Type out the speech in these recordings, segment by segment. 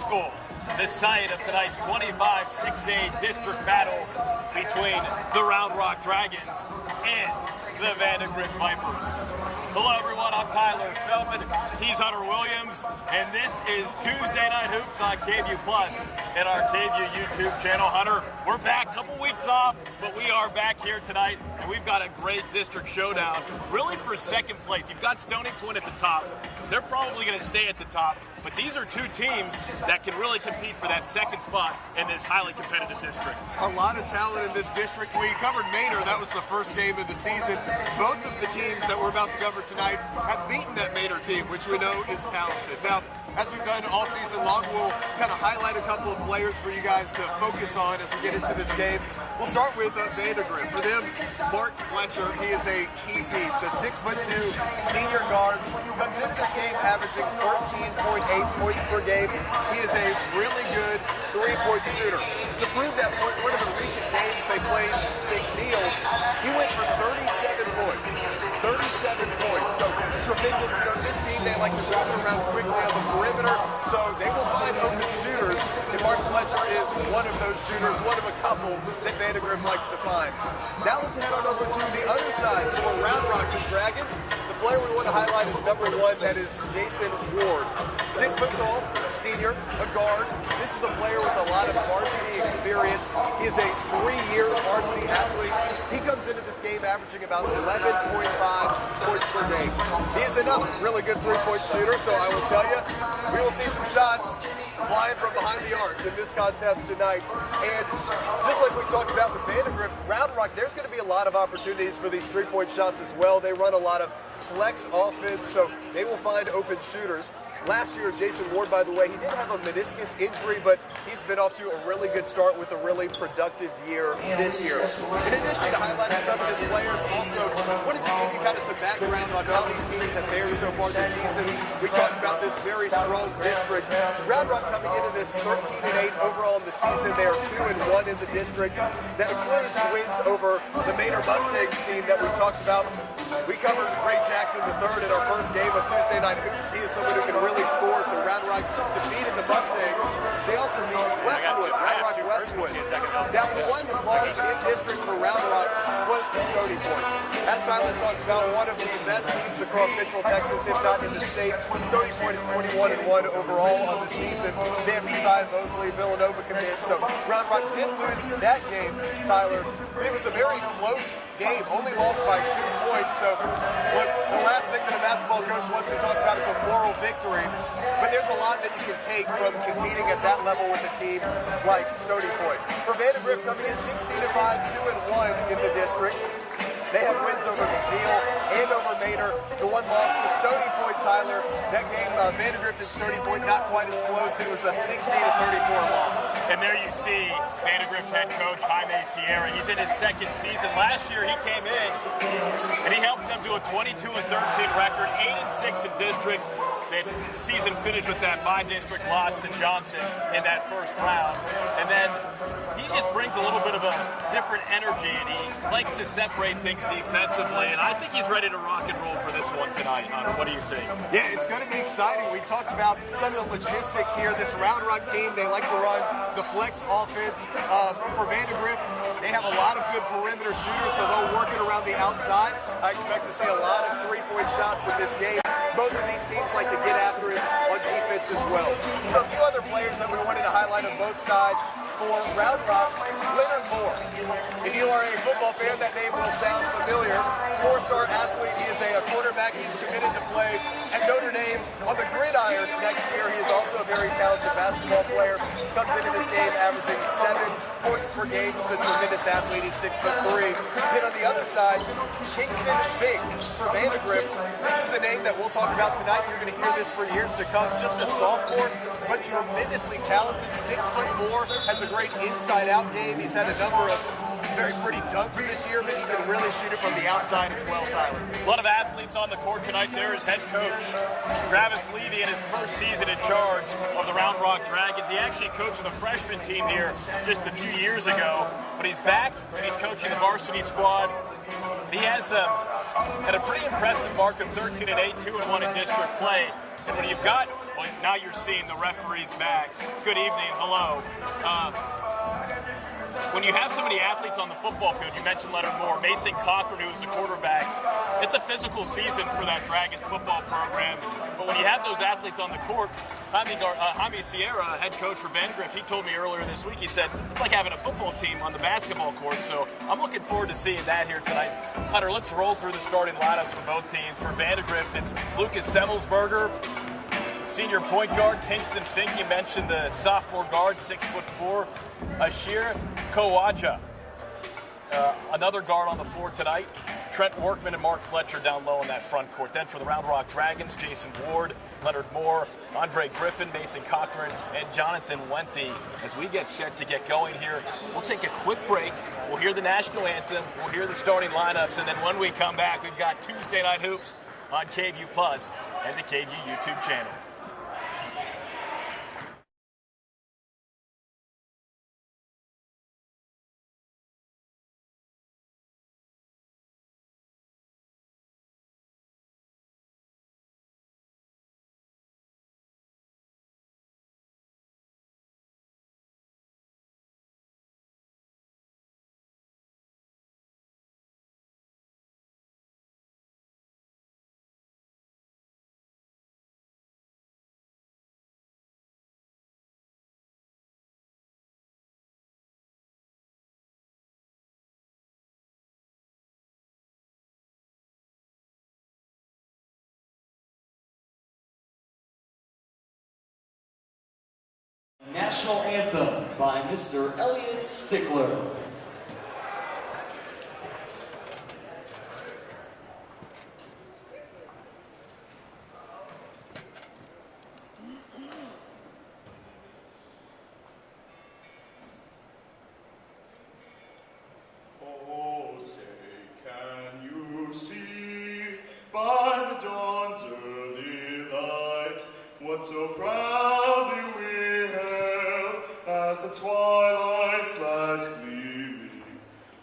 School, the site of tonight's 25-6A district battle between the Round Rock Dragons and the Vandegrift Vipers. Hello everyone, I'm Tyler Feldman, he's Hunter Williams, and this is Tuesday Night Hoops on KVUE Plus and our KVUE YouTube channel. Hunter, we're back, a couple weeks off, but we are back here tonight, and we've got a great district showdown, really for second place. You've got Stony Point at the top. They're probably going to stay at the top, but these are two teams that can really compete for that second spot in this highly competitive district. A lot of talent in this district. We covered Mater, that was the first game of the season. Both of the teams that we're about to cover tonight have beaten that Mater team, which we know is talented. Now, as we've done all season long, we'll kind of highlight a couple of players for you guys to focus on as we get into this game. We'll start with Vandegrift. For them, Mark Fletcher, he is a key piece, a 6'2" senior guard. Comes into this game averaging 13.8 points per game. He is a really good three-point shooter. To prove that point, one of the recent games they played, McNeil, he went for 37 points. 37 points. So tremendous. You know, this team, they like to wrap it around quickly on the perimeter, so they will find open shooters. And Mark Fletcher is one of those shooters, one of a couple that Vandegrift likes to find. Now let's head on over to the other side for Round Rock the Dragons. The player we want to highlight is number 1, that is Jason Ward. 6 foot tall, senior, a guard. This is a player with a lot of varsity experience. He is a 3-year varsity athlete. He comes into this game averaging about 11.5 points per game. He is another really good three-point shooter, so I will tell you, we will see some shots flying from behind the arc in this contest tonight. And just like we talked about with Vandegrift, Round Rock, there's going to be a lot of opportunities for these three-point shots as well. They run a lot of flex offense, so they will find open shooters. Last year, Jason Ward, by the way, he did have a meniscus injury, but he's been off to a really good start with a really productive year this year. In addition to highlighting some of his players, also wanted to just give you kind of some background on how these teams have fared so far this season. We talked about this very strong district. Round Rock coming into this 13-8 overall in the season. They are 2-1 in the district. That includes wins over the Mater Mustangs team that we talked about. We covered Ray Jackson III in our first game of Tuesday Night Hoops. He is someone who can really score, so Round Rock defeated the Mustangs. They also beat Westwood, Round Rock Westwood. Now, one loss in district for Round Rock was to Stony Point. As Tyler talked about, one of the best teams across Central Texas, if not in the state. Stony Point is 21-1 overall on the season. They have Desai Mosley, Villanova commit, so Round Rock did lose that game, Tyler. It was a very close game, only lost by 2 points. So, look, the last thing that a basketball coach wants to talk about is a moral victory, but there's a lot that you can take from competing at that level with a team like Stony Point. For Vandegrift coming in 16-5, 2-1 in the district. They have wins over McNeil and over Mater. The one loss to Stony Point, Tyler. That game, Vandegrift and Stony Point, not quite as close. It was a 60-34 loss. And there you see Vandegrift head coach Jaime Sierra. He's in his second season. Last year he came in and he helped them to a 22-13 record, 8-6 in district. The season finished with that by-district loss to Johnson in that first round. And then he just brings a little bit of a different energy, and he likes to separate things defensively. And I think he's ready to rock and roll for this one tonight, Hunter. What do you think? Yeah, it's going to be exciting. We talked about some of the logistics here. This Round Rock team, they like to run the flex offense. For Vandegrift, they have a lot of good perimeter shooters, so they'll work it around the outside. I expect to see a lot of three-point shots in this game. Both of these teams like to get after it on defense as well. So a few other players that we wanted to highlight on both sides. For Round Rock, Leonard Moore. If you are a football fan, that name will sound familiar. 4-star athlete, he is a quarterback. He's committed to play at Notre Dame on the gridiron next year. He is also a very talented basketball player. Comes into this game averaging 7 points per game. Just a tremendous athlete. He's 6'3". Then on the other side, Kingston Fink for Vandegrift. This is a name that we'll talk about tonight. You're going to hear this for years to come. Just a sophomore, but tremendously talented. 6'4", has a great inside-out game. He's had a number of very pretty dunks this year, but he can really shoot it from the outside as well, Tyler. A lot of athletes on the court tonight. There is head coach Travis Levy in his first season in charge of the Round Rock Dragons. He actually coached the freshman team here just a few years ago, but he's back and he's coaching the varsity squad. He has had a pretty impressive mark of 13-8, 2-1 in district play. And when you've got, well, now you're seeing the referee's backs. Good evening, hello. When you have so many athletes on the football field, you mentioned Leonard Moore, Mason Cochran, who's the quarterback. It's a physical season for that Dragons football program. But when you have those athletes on the court, Jaime Sierra, head coach for Vandegrift, he told me earlier this week, he said, it's like having a football team on the basketball court. So I'm looking forward to seeing that here tonight. Hunter, let's roll through the starting lineups for both teams. For Vandegrift, it's Lucas Semmelsberger, senior point guard. Kingston Fink, you mentioned the sophomore guard, 6'4", Ashir Kawaja. Another guard on the floor tonight. Trent Workman and Mark Fletcher down low in that front court. Then for the Round Rock Dragons, Jason Ward, Leonard Moore, Andre Griffin, Mason Cochran, and Jonathan Wenthy. As we get set to get going here, we'll take a quick break. We'll hear the national anthem. We'll hear the starting lineups. And then when we come back, we've got Tuesday Night Hoops on KVUE Plus and the KVUE YouTube channel. National Anthem by Mr. Elliot Stickler. Oh, say, can you see by the dawn's early light what so proudly we hailed at the twilight's last gleaming,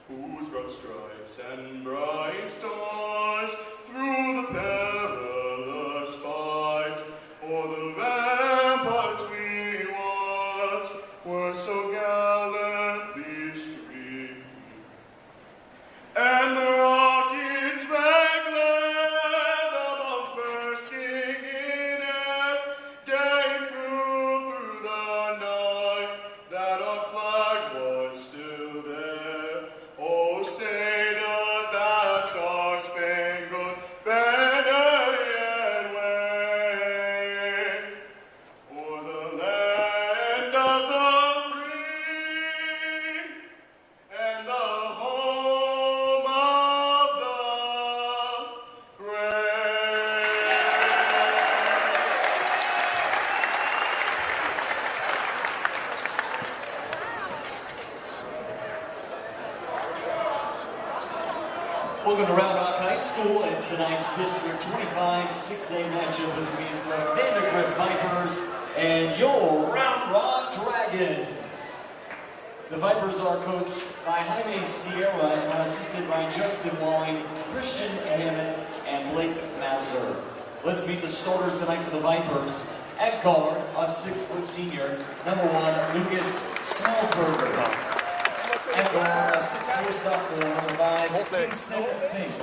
whose broad stripes and bright stars through the perilous fight o'er the ramparts we watched were so gallantly streaming, and the rockets red-glare, the bombs bursting in air, gave proof through the night that our flag was still there. Oh, say does that star-spangled banner yet wave o'er the land of the free and the home of the brave. Welcome to Round Rock High School and tonight's District 25 6A matchup between the Vandegrift Vipers and your Round Rock Dragons. The Vipers are coached by Jaime Sierra and assisted by Justin Walling, Christian Hammond, and Blake Mauser. Let's meet the starters tonight for the Vipers. At guard, a 6-foot senior, number 1, Lucas Semmelsberger. At guard, a 6'4" sophomore, number 5, Kingston Fink.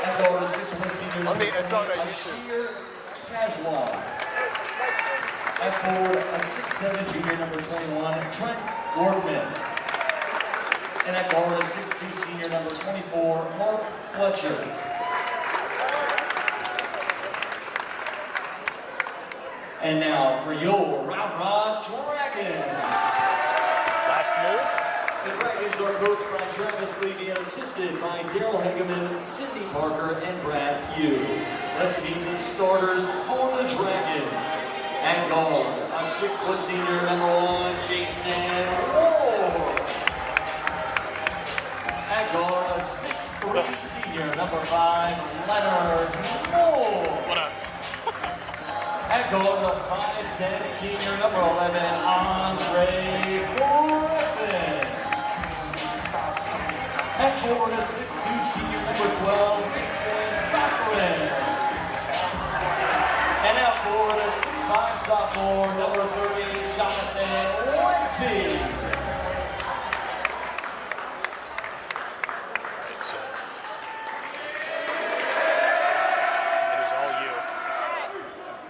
At guard, a 6'1" senior, number 20, Ashir Kajwal. At forward, a 6'7" junior, number 21, Trent Workman. And at guard, a 6'2" senior, number 24, Mark Fletcher. And now for your Round Rock Dragons. The Dragons are coached by Travis Levy and assisted by Daryl Hegeman, Sidney Parker, and Brad Pugh. Let's meet the starters for the Dragons. At guard, a 6-foot senior, number 1, Jason Ward. At guard, a 6'3" senior, number 5, Leonard Moore. What up? At guard, a 5'10" senior, number 11, Andre Griffin. At forward, a 6'2" senior, number 12, Mason Cochran. And at forward, sophomore, number 30, Jonathan Whitby. It is all you.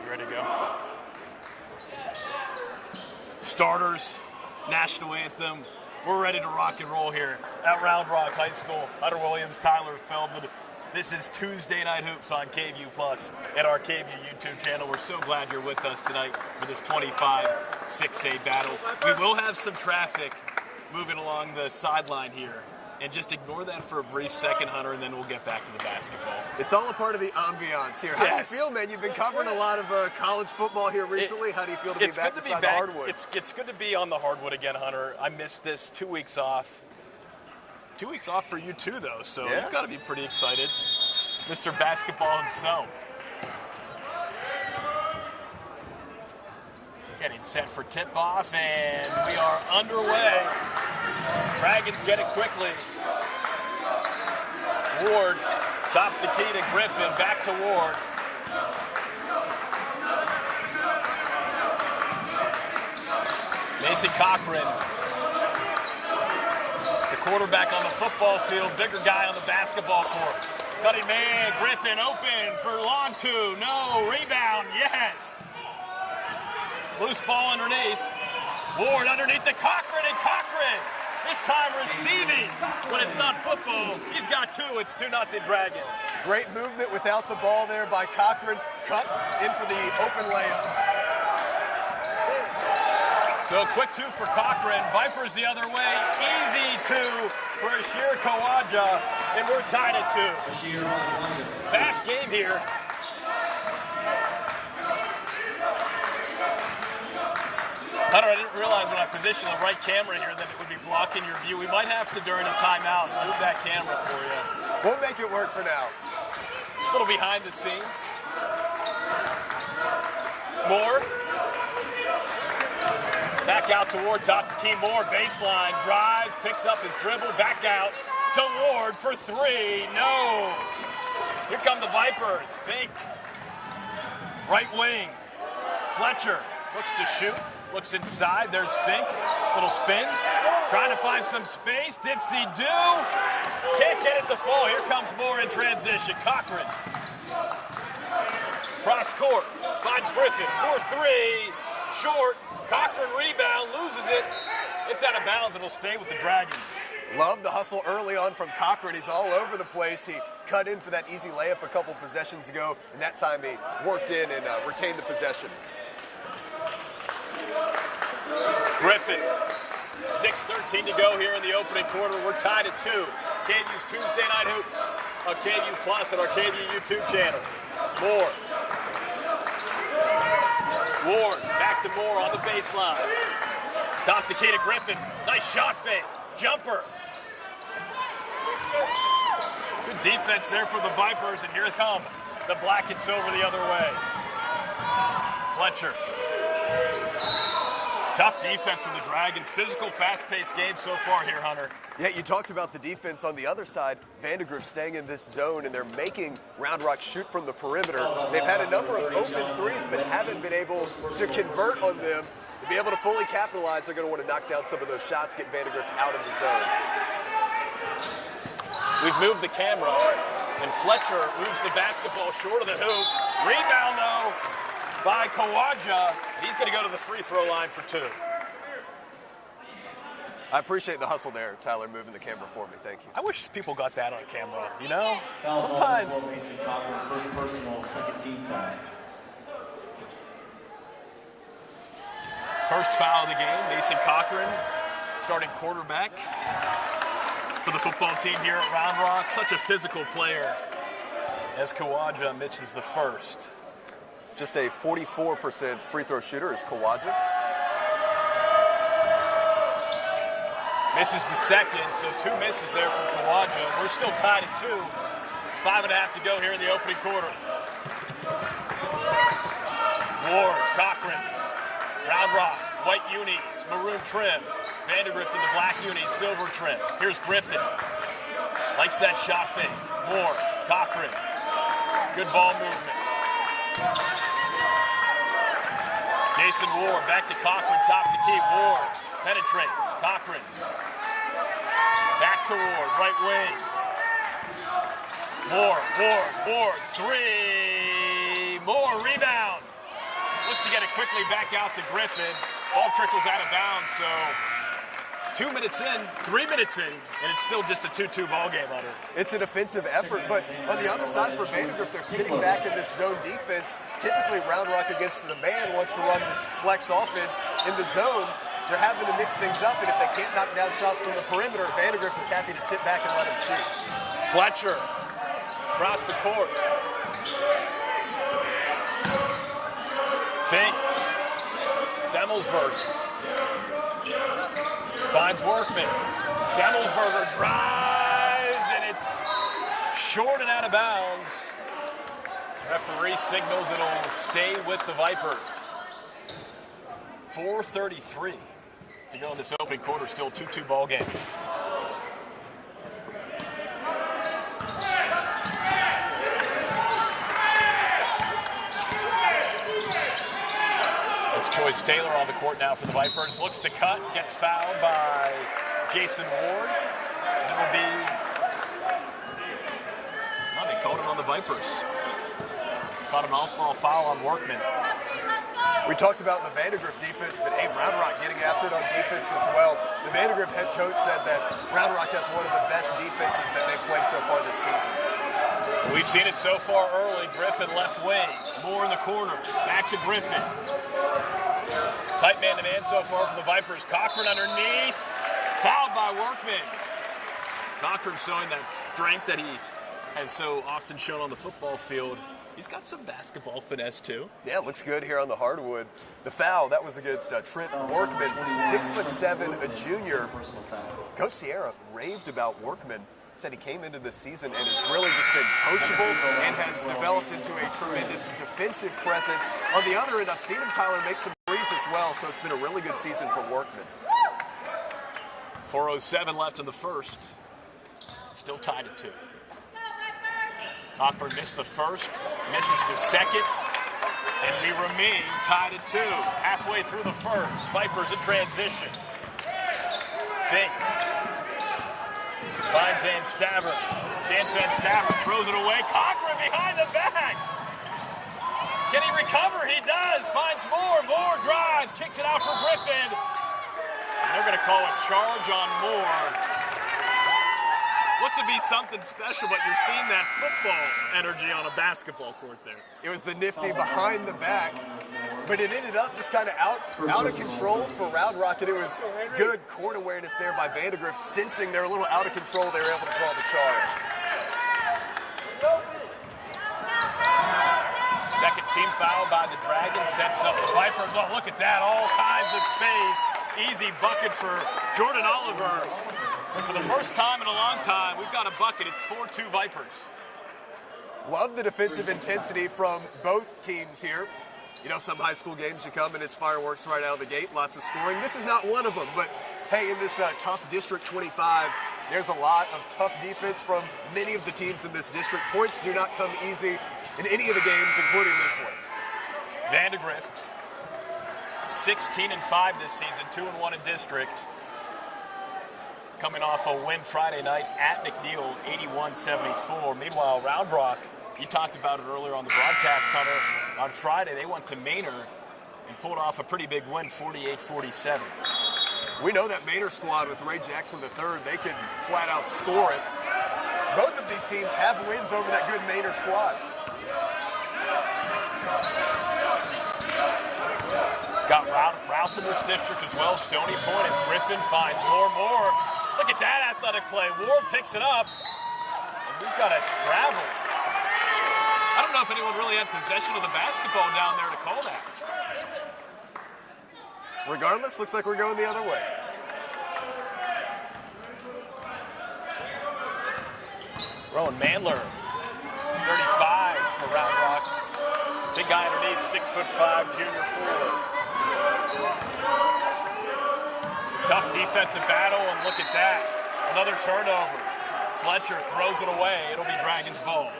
You ready to go? Starters, national anthem. We're ready to rock and roll here at Round Rock High School. Hunter Williams, Tyler Feldman. This is Tuesday Night Hoops on KVUE Plus and our KVUE YouTube channel. We're so glad you're with us tonight for this 25-6A battle. We will have some traffic moving along the sideline here. And just ignore that for a brief second, Hunter, and then we'll get back to the basketball. It's all a part of the ambiance here. How do you feel, man? You've been covering a lot of college football here recently. How do you feel to be back beside the hardwood? It's good to be on the hardwood again, Hunter. I missed this 2 weeks off. 2 weeks off for you too, though, so you've got to be pretty excited. Mr. Basketball himself. Getting set for tip-off, and we are underway. Dragons get it quickly. Ward, top to key to Griffin, back to Ward. Mason Cochran. The quarterback on the football field, bigger guy on the basketball court. Cutting man, Griffin open for long two. No, rebound, yes. Loose ball underneath. Ward underneath the Cochran, and Cochran this time receiving when it's not football. He's got two. It's 2-0 Dragons. Great movement without the ball there by Cochran. Cuts in for the open layup. So a quick two for Cochran. Vipers the other way. Easy two for Ashir Kawaja, and we're tied at 2. Fast game here. Hunter, I didn't realize when I positioned the right camera here that it would be blocking your view. We might have to, during a timeout, move that camera for you. We'll make it work for now. A little behind the scenes. Moore. Back out to Ward, top to Key Moore. Baseline, drives, picks up his dribble, back out to Ward for 3. No. Here come the Vipers. Fink. Right wing. Fletcher looks to shoot. Looks inside, there's Fink, little spin, trying to find some space, dipsy-do, can't get it to fall, here comes Moore in transition, Cochran, cross court, finds Griffin, 4-3, short, Cochran rebound, loses it, it's out of bounds and will stay with the Dragons. Love the hustle early on from Cochran, he's all over the place, he cut in for that easy layup a couple possessions ago, and that time he worked in and retained the possession. Griffin, 6:13 to go here in the opening quarter. We're tied at 2. KVUE's Tuesday Night Hoops on KVUE Plus and our KVUE YouTube channel. Moore. Ward, back to Moore on the baseline. Top to Key to Griffin. Nice shot fake. Jumper. Good defense there for the Vipers, and here come the black and silver the other way. Fletcher. Tough defense from the Dragons. Physical, fast-paced game so far here, Hunter. Yeah, you talked about the defense on the other side. Vandegrift staying in this zone, and they're making Round Rock shoot from the perimeter. They've had a number of open threes, but haven't been able to convert on them. To be able to fully capitalize, they're going to want to knock down some of those shots, get Vandegrift out of the zone. We've moved the camera, and Fletcher moves the basketball short of the hoop. Rebound, though, by Kawaja. He's going to go to the free throw line for 2. I appreciate the hustle there, Tyler, moving the camera for me. Thank you. I wish people got that on camera, you know? Sometimes. Mason Cochran, first personal, second team foul. First foul of the game, Mason Cochran, starting quarterback for the football team here at Round Rock. Such a physical player as Kawaja misses the first. Just a 44% free throw shooter is Kawaja. Misses the second, so 2 misses there from Kawaja. We're still tied at 2. 5.5 to go here in the opening quarter. Ward, Cochran, Round Rock, white unis, maroon trim. Vandegrift in the black unis, silver trim. Here's Griffin. Likes that shot fake. Moore, Cochran. Good ball movement. Jason Ward back to Cochran, top of the key. Ward penetrates. Cochran back to Ward, right wing. Ward, three. More rebound. Looks to get it quickly back out to Griffin. Ball trickles out of bounds, so 2 minutes in, 3 minutes in, and it's still just a 2-2 ball game on it. It's a defensive effort, but on the other side for Vandegrift, they're sitting back in this zone defense. Typically, Round Rock against the man wants to run this flex offense in the zone. They're having to mix things up, and if they can't knock down shots from the perimeter, Vandegrift is happy to sit back and let them shoot. Fletcher across the court. Fink. Semmelsberger finds Workman. Semmelsberger drives, and it's short and out of bounds. Referee signals it'll stay with the Vipers. 4:33 to go in this opening quarter. Still 2-2 ball game. Choice Taylor on the court now for the Vipers. Looks to cut, gets fouled by Jason Ward. And it'll be, well, they called it on the Vipers. Caught an off-ball foul on Workman. We talked about the Vandegrift defense, but hey, Round Rock getting after it on defense as well. The Vandegrift head coach said that Round Rock has one of the best defenses that they've played so far this season. We've seen it so far early. Griffin left wing. Moore in the corner. Back to Griffin. Tight man-to-man so far for the Vipers. Cochran underneath. Fouled by Workman. Cochran showing that strength that he has so often shown on the football field. He's got some basketball finesse, too. Yeah, looks good here on the hardwood. The foul, that was against Trent Workman, 6'7", a junior. Coach Sierra raved about Workman. Said he came into this season and has really just been coachable and has developed into a tremendous defensive presence. On the other end, I've seen him, Tyler, make some threes as well, so it's been a really good season for Workman. 4:07 left in the first. Still tied at 2. Cochran missed the first, misses the second, and we remain tied at 2. Halfway through the first, Vipers in transition. Fink. Finds Van Stavert. Chance Van Stavert throws it away. Cochran behind the back. Can he recover? He does. Finds Moore. Moore drives. Kicks it out for Griffin. And they're going to call a charge on Moore. Looked to be something special, but you're seeing that football energy on a basketball court there. It was the nifty behind the back, but it ended up just kind of out of control for Round Rock, and it was good court awareness there by Vandegrift. Sensing they're a little out of control, they were able to draw the charge. Second team foul by the Dragons sets up the Vipers. Oh, look at that, all kinds of space. Easy bucket for Jordan Oliver. And for the first time in a long time, we've got a bucket. It's 4-2 Vipers. Love the defensive intensity from both teams here. You know, some high school games you come and it's fireworks right out of the gate, lots of scoring. This is not one of them, but hey, in this tough District 25, there's a lot of tough defense from many of the teams in this district. Points do not come easy in any of the games, including this one. Vandegrift, 16-5 this season, 2-1 in district. Coming off a win Friday night at McNeil, 81-74. Meanwhile, Round Rock, you talked about it earlier on the broadcast, Hunter. On Friday, they went to Manor and pulled off a pretty big win, 48-47. We know that Manor squad with Ray Jackson III, they could flat out score it. Both of these teams have wins over that good Manor squad. Got Rouse in this district as well. Stony Point as Griffin finds Moore. Look at that athletic play. Ward picks it up, and we've got a travel. I don't know if anyone really had possession of the basketball down there to call that. Regardless, looks like we're going the other way. Rowan Mandler, 35 for Round Rock. Big guy underneath, 6'5", junior forward. Tough defensive battle, and look at that. Another turnover. Fletcher throws it away. It'll be Dragons ball.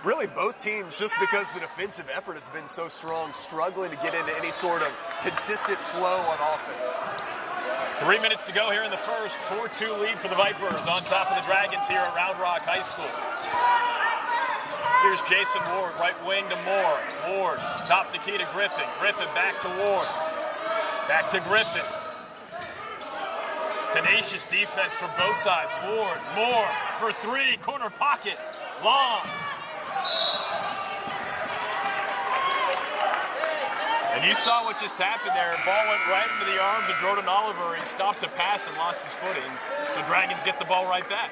Really, both teams, just because the defensive effort has been so strong, struggling to get into any sort of consistent flow on offense. 3 minutes to go here in the first. 4-2 lead for the Vipers on top of the Dragons here at Round Rock High School. Here's Jason Ward, right wing to Moore. Ward, top the key to Griffin. Griffin back to Ward. Back to Griffin. Tenacious defense from both sides. Ward, Moore for three, corner pocket, long. And you saw what just happened there. Ball went right into the arms of Jordan Oliver. He stopped a pass and lost his footing. So Dragons get the ball right back.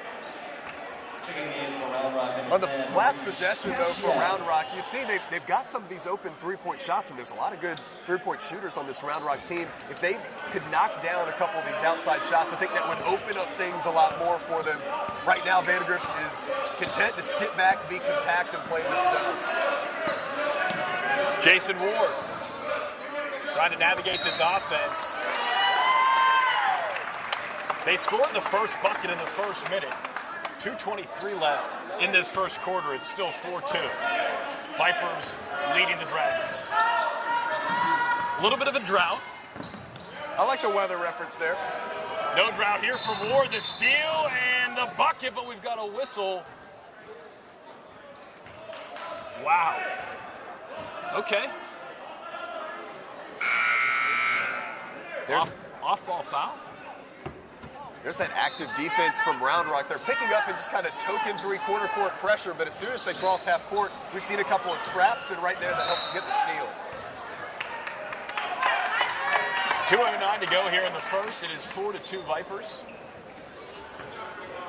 On the last possession, though, for Round Rock, you see they've got some of these open three-point shots, and there's a lot of good three-point shooters on this Round Rock team. If they could knock down a couple of these outside shots, I think that would open up things a lot more for them. Right now, Vandegrift is content to sit back, be compact, and play this zone. Jason Ward trying to navigate this offense. They scored the first bucket in the first minute. 2:23 left in this first quarter. It's still 4-2. Vipers leading the Dragons. A little bit of a drought. I like the weather reference there. No drought here for Ward. The steal and the bucket, but we've got a whistle. Wow. Okay. There's Off-ball foul. There's that active defense from Round Rock. They're picking up and just kind of token three-quarter court pressure, but as soon as they cross half court, we've seen a couple of traps and right there that help get the steal. 2:09 to go here in the first. It is 4-2 Vipers.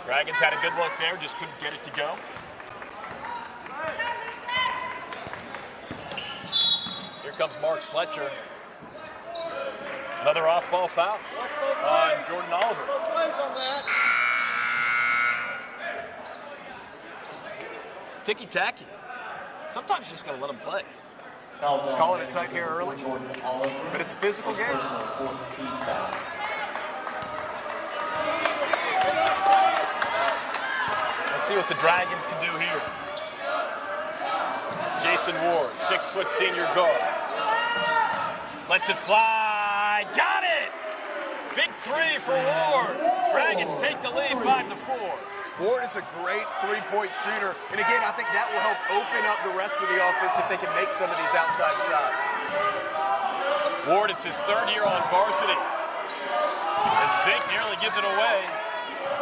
Dragons had a good look there, just couldn't get it to go. Here comes Mark Fletcher. Another off-ball foul on Jordan Oliver. Ticky-tacky. Sometimes you just got to let them play. Calling it tight here early, but it's a physical game. Let's see what the Dragons can do here. Jason Ward, 6-foot senior guard. Lets it fly. Got it! Big three for Ward. Dragons take the lead 5-4. Ward is a great three-point shooter, and again, I think that will help open up the rest of the offense if they can make some of these outside shots. Ward, it's his third year on varsity. As Fink nearly gives it away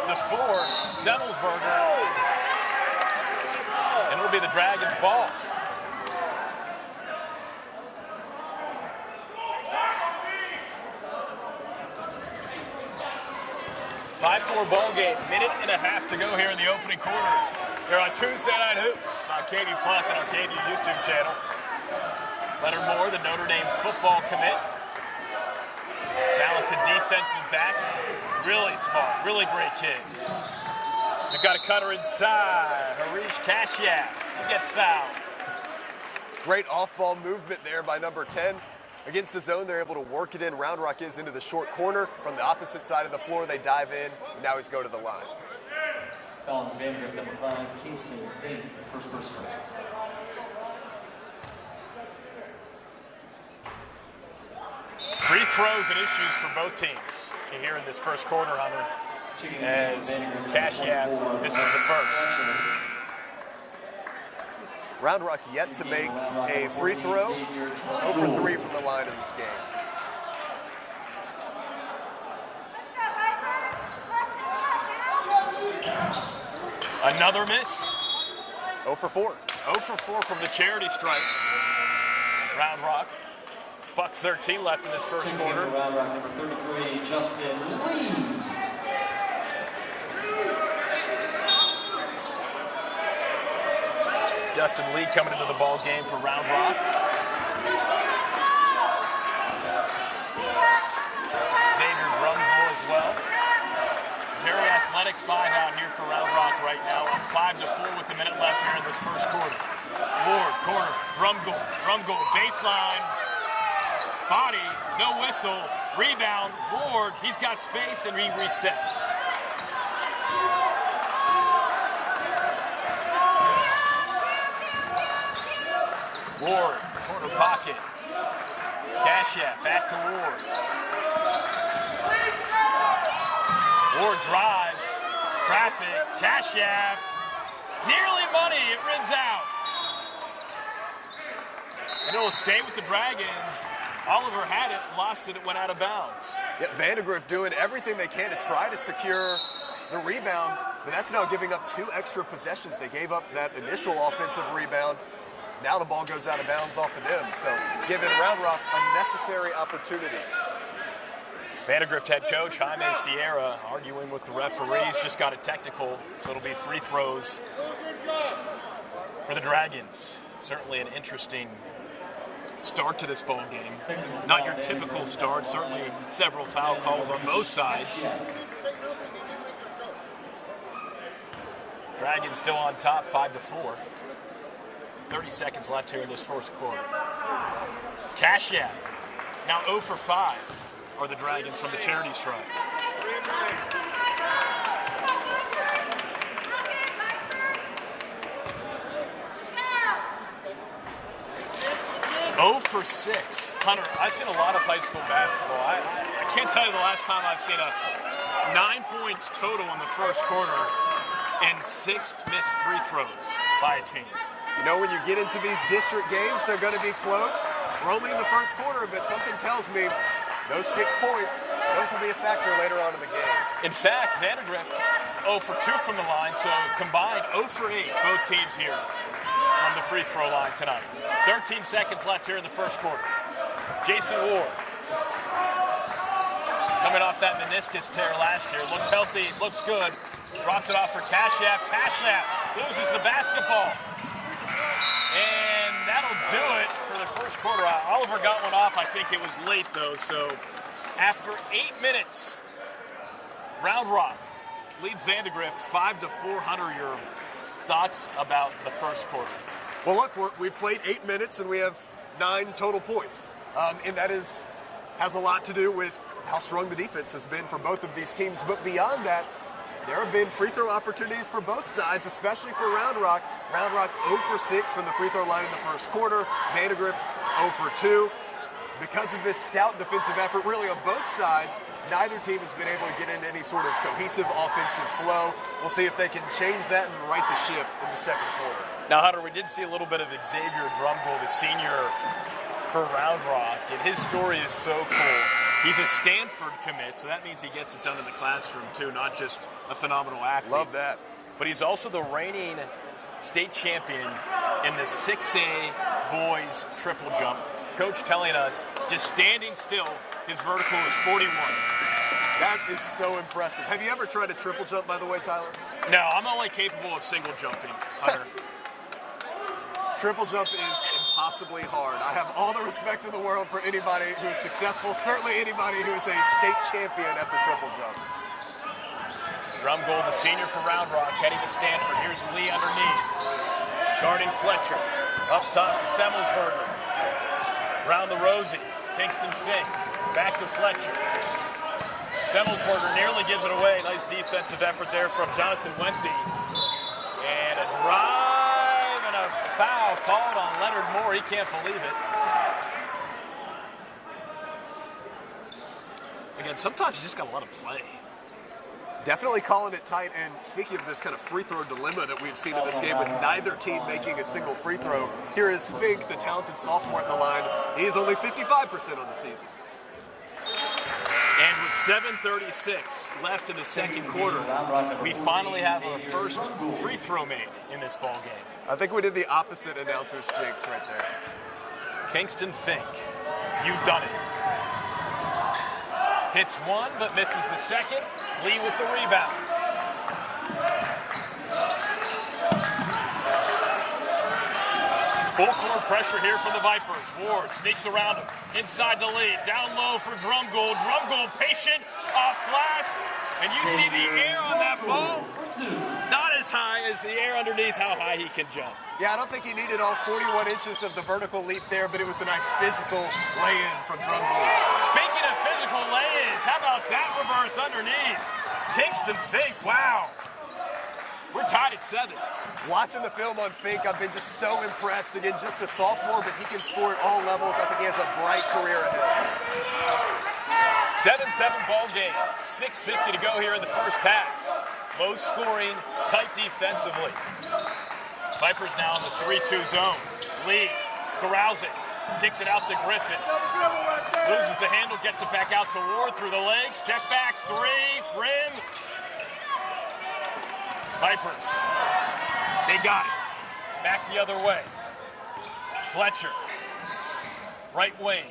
to Ford. Zemmelsberger. And it'll be the Dragons' ball. .5-4 ball game, minute and a half to go here in the opening quarter. Here on Tuesday Night Hoops on KVUE Plus and our KVUE YouTube channel. Leonard Moore, the Notre Dame football commit. Talented defensive back. Really smart, really great kid. They've got a cutter inside. Harish Kashyap, he gets fouled. Great off-ball movement there by number 10. Against the zone, they're able to work it in. Round Rock is into the short corner. From the opposite side of the floor, they dive in. Now he's go to the line. Calling Vandegrift, number 5, Kingston Fink, first person. Free throws and issues for both teams here in this first quarter, Hunter. As Kashyap misses the first. Round Rock yet to make a free throw. 0 for 3 from the line in this game. Another miss. 0 for 4. 0 for 4 from the charity stripe. Round Rock. $1:13 left in this first quarter. Round Rock, number 33, Justin Lee. Justin Lee coming into the ball game for Round Rock. Xavier Drumbull as well. Very athletic 5 out here for Round Rock right now. Up 5-4 with a minute left here in this first quarter. Ward, corner, Drumbull, baseline. Body, no whistle, rebound, Ward, he's got space and he resets. Ward, corner pocket. Cashiap, back to Ward. Ward drives. Traffic. Cashiap. Nearly money. It rims out. And it'll stay with the Dragons. Oliver had it, lost it, it went out of bounds. Yep, Vandegrift doing everything they can to try to secure the rebound, but that's now giving up 2 extra possessions. They gave up that initial offensive rebound. Now the ball goes out of bounds off of them, so giving Round Rock unnecessary opportunities. Vandegrift head coach Jaime Sierra arguing with the referees, just got a technical, so it'll be free throws for the Dragons. Certainly an interesting start to this ball game. Not your typical start, certainly several foul calls on both sides. Dragons still on top, 5-4. 30 seconds left here in this first quarter. Cashiap, now 0 for 5 are the Dragons from the charity stripe. For 6. Hunter, I've seen a lot of high school basketball. I can't tell you the last time I've seen 9 points total in the first quarter and 6 missed free throws by a team. You know, when you get into these district games, they're going to be close. We're only in the first quarter, but something tells me those 6 points, those will be a factor later on in the game. In fact, Vandegrift 0 for 2 from the line, so combined 0 for 8, both teams here on the free throw line tonight. 13 seconds left here in the first quarter. Jason Ward, coming off that meniscus tear last year, looks healthy, looks good. Drops it off for Cashiap. Cashiap loses the basketball. And that'll do it for the first quarter. Oliver got one off. I think it was late, though. So after 8 minutes, Round Rock leads Vandegrift 5-4. Hunter, your thoughts about the first quarter? Well, look, we've played 8 minutes and we have 9 total points. And that has a lot to do with how strong the defense has been for both of these teams. But beyond that, there have been free throw opportunities for both sides, especially for Round Rock. Round Rock 0 for 6 from the free throw line in the first quarter. Vandegrift 0 for 2. Because of this stout defensive effort, really on both sides, neither team has been able to get into any sort of cohesive offensive flow. We'll see if they can change that and right the ship in the second quarter. Now, Hunter, we did see a little bit of Xavier Drumgold, the senior for Round Rock, and his story is so cool. He's a Stanford commit, so that means he gets it done in the classroom too, not just a phenomenal athlete. Love that. But he's also the reigning state champion in the 6A boys triple jump. Coach telling us, just standing still, his vertical is 41. That is so impressive. Have you ever tried a triple jump, by the way, Tyler? No, I'm only capable of single jumping, Hunter. Triple jump is impossibly hard. I have all the respect in the world for anybody who is successful, certainly anybody who is a state champion at the triple jump. Drumgold, the senior for Round Rock, heading to Stanford. Here's Lee underneath. Guarding Fletcher. Up top to Semmelsberger. Round the Rosie. Kingston Fink. Back to Fletcher. Semmelsberger nearly gives it away. Nice defensive effort there from Jonathan Wentby. And a drive and a foul called on Leonard Moore. He can't believe it. Again, sometimes you just got to let him play. Definitely calling it tight, and speaking of this kind of free throw dilemma that we've seen in this game with neither team making a single free throw, here is Fink, the talented sophomore at the line. He is only 55% on the season. And with 7:36 left in the second quarter, we finally have our first free throw made in this ball game. I think we did the opposite announcer's jinx right there. Kingston Fink, you've done it. Hits one, but misses the second. Lee with the rebound. Full court pressure here from the Vipers. Ward sneaks around him. Inside the lead. Down low for Drumgold. Drumgold patient off glass. And you see the air on that ball. Not as high as the air underneath how high he can jump. Yeah, I don't think he needed all 41 inches of the vertical leap there, but it was a nice physical lay-in from Drumgold. Speaking of physical lay-ins, how about that reverse underneath? Kingston Fink, wow. We're tied at 7. Watching the film on Fink, I've been just so impressed. Again, just a sophomore, but he can score at all levels. I think he has a bright career ahead. 7-7 ball game. 6:50 to go here in the first half. Low scoring, tight defensively. Vipers now in the 3-2 zone. Lee corrals it, kicks it out to Griffin. Loses the handle, gets it back out to Ward through the legs. Step back, 3, rim. Vipers, they got it. Back the other way. Fletcher, right wing.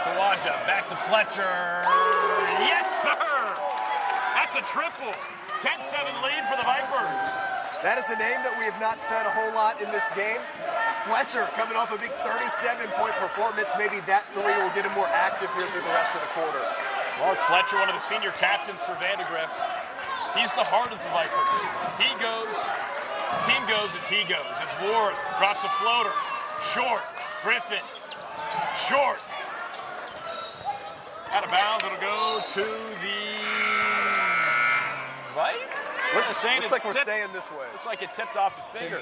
Kawaja, back to Fletcher. Yes, sir! That's a triple. 10-7 lead for the Vipers. That is a name that we have not said a whole lot in this game. Fletcher coming off a big 37-point performance. Maybe that 3 will get him more active here through the rest of the quarter. Mark Fletcher, one of the senior captains for Vandegrift. He's the heart of the Vipers. He goes, team goes as he goes. As Ward drops a floater. Short. Griffin. Short. Out of bounds, it'll go to the Vipers. Looks like we're staying this way. Looks like it tipped off the finger.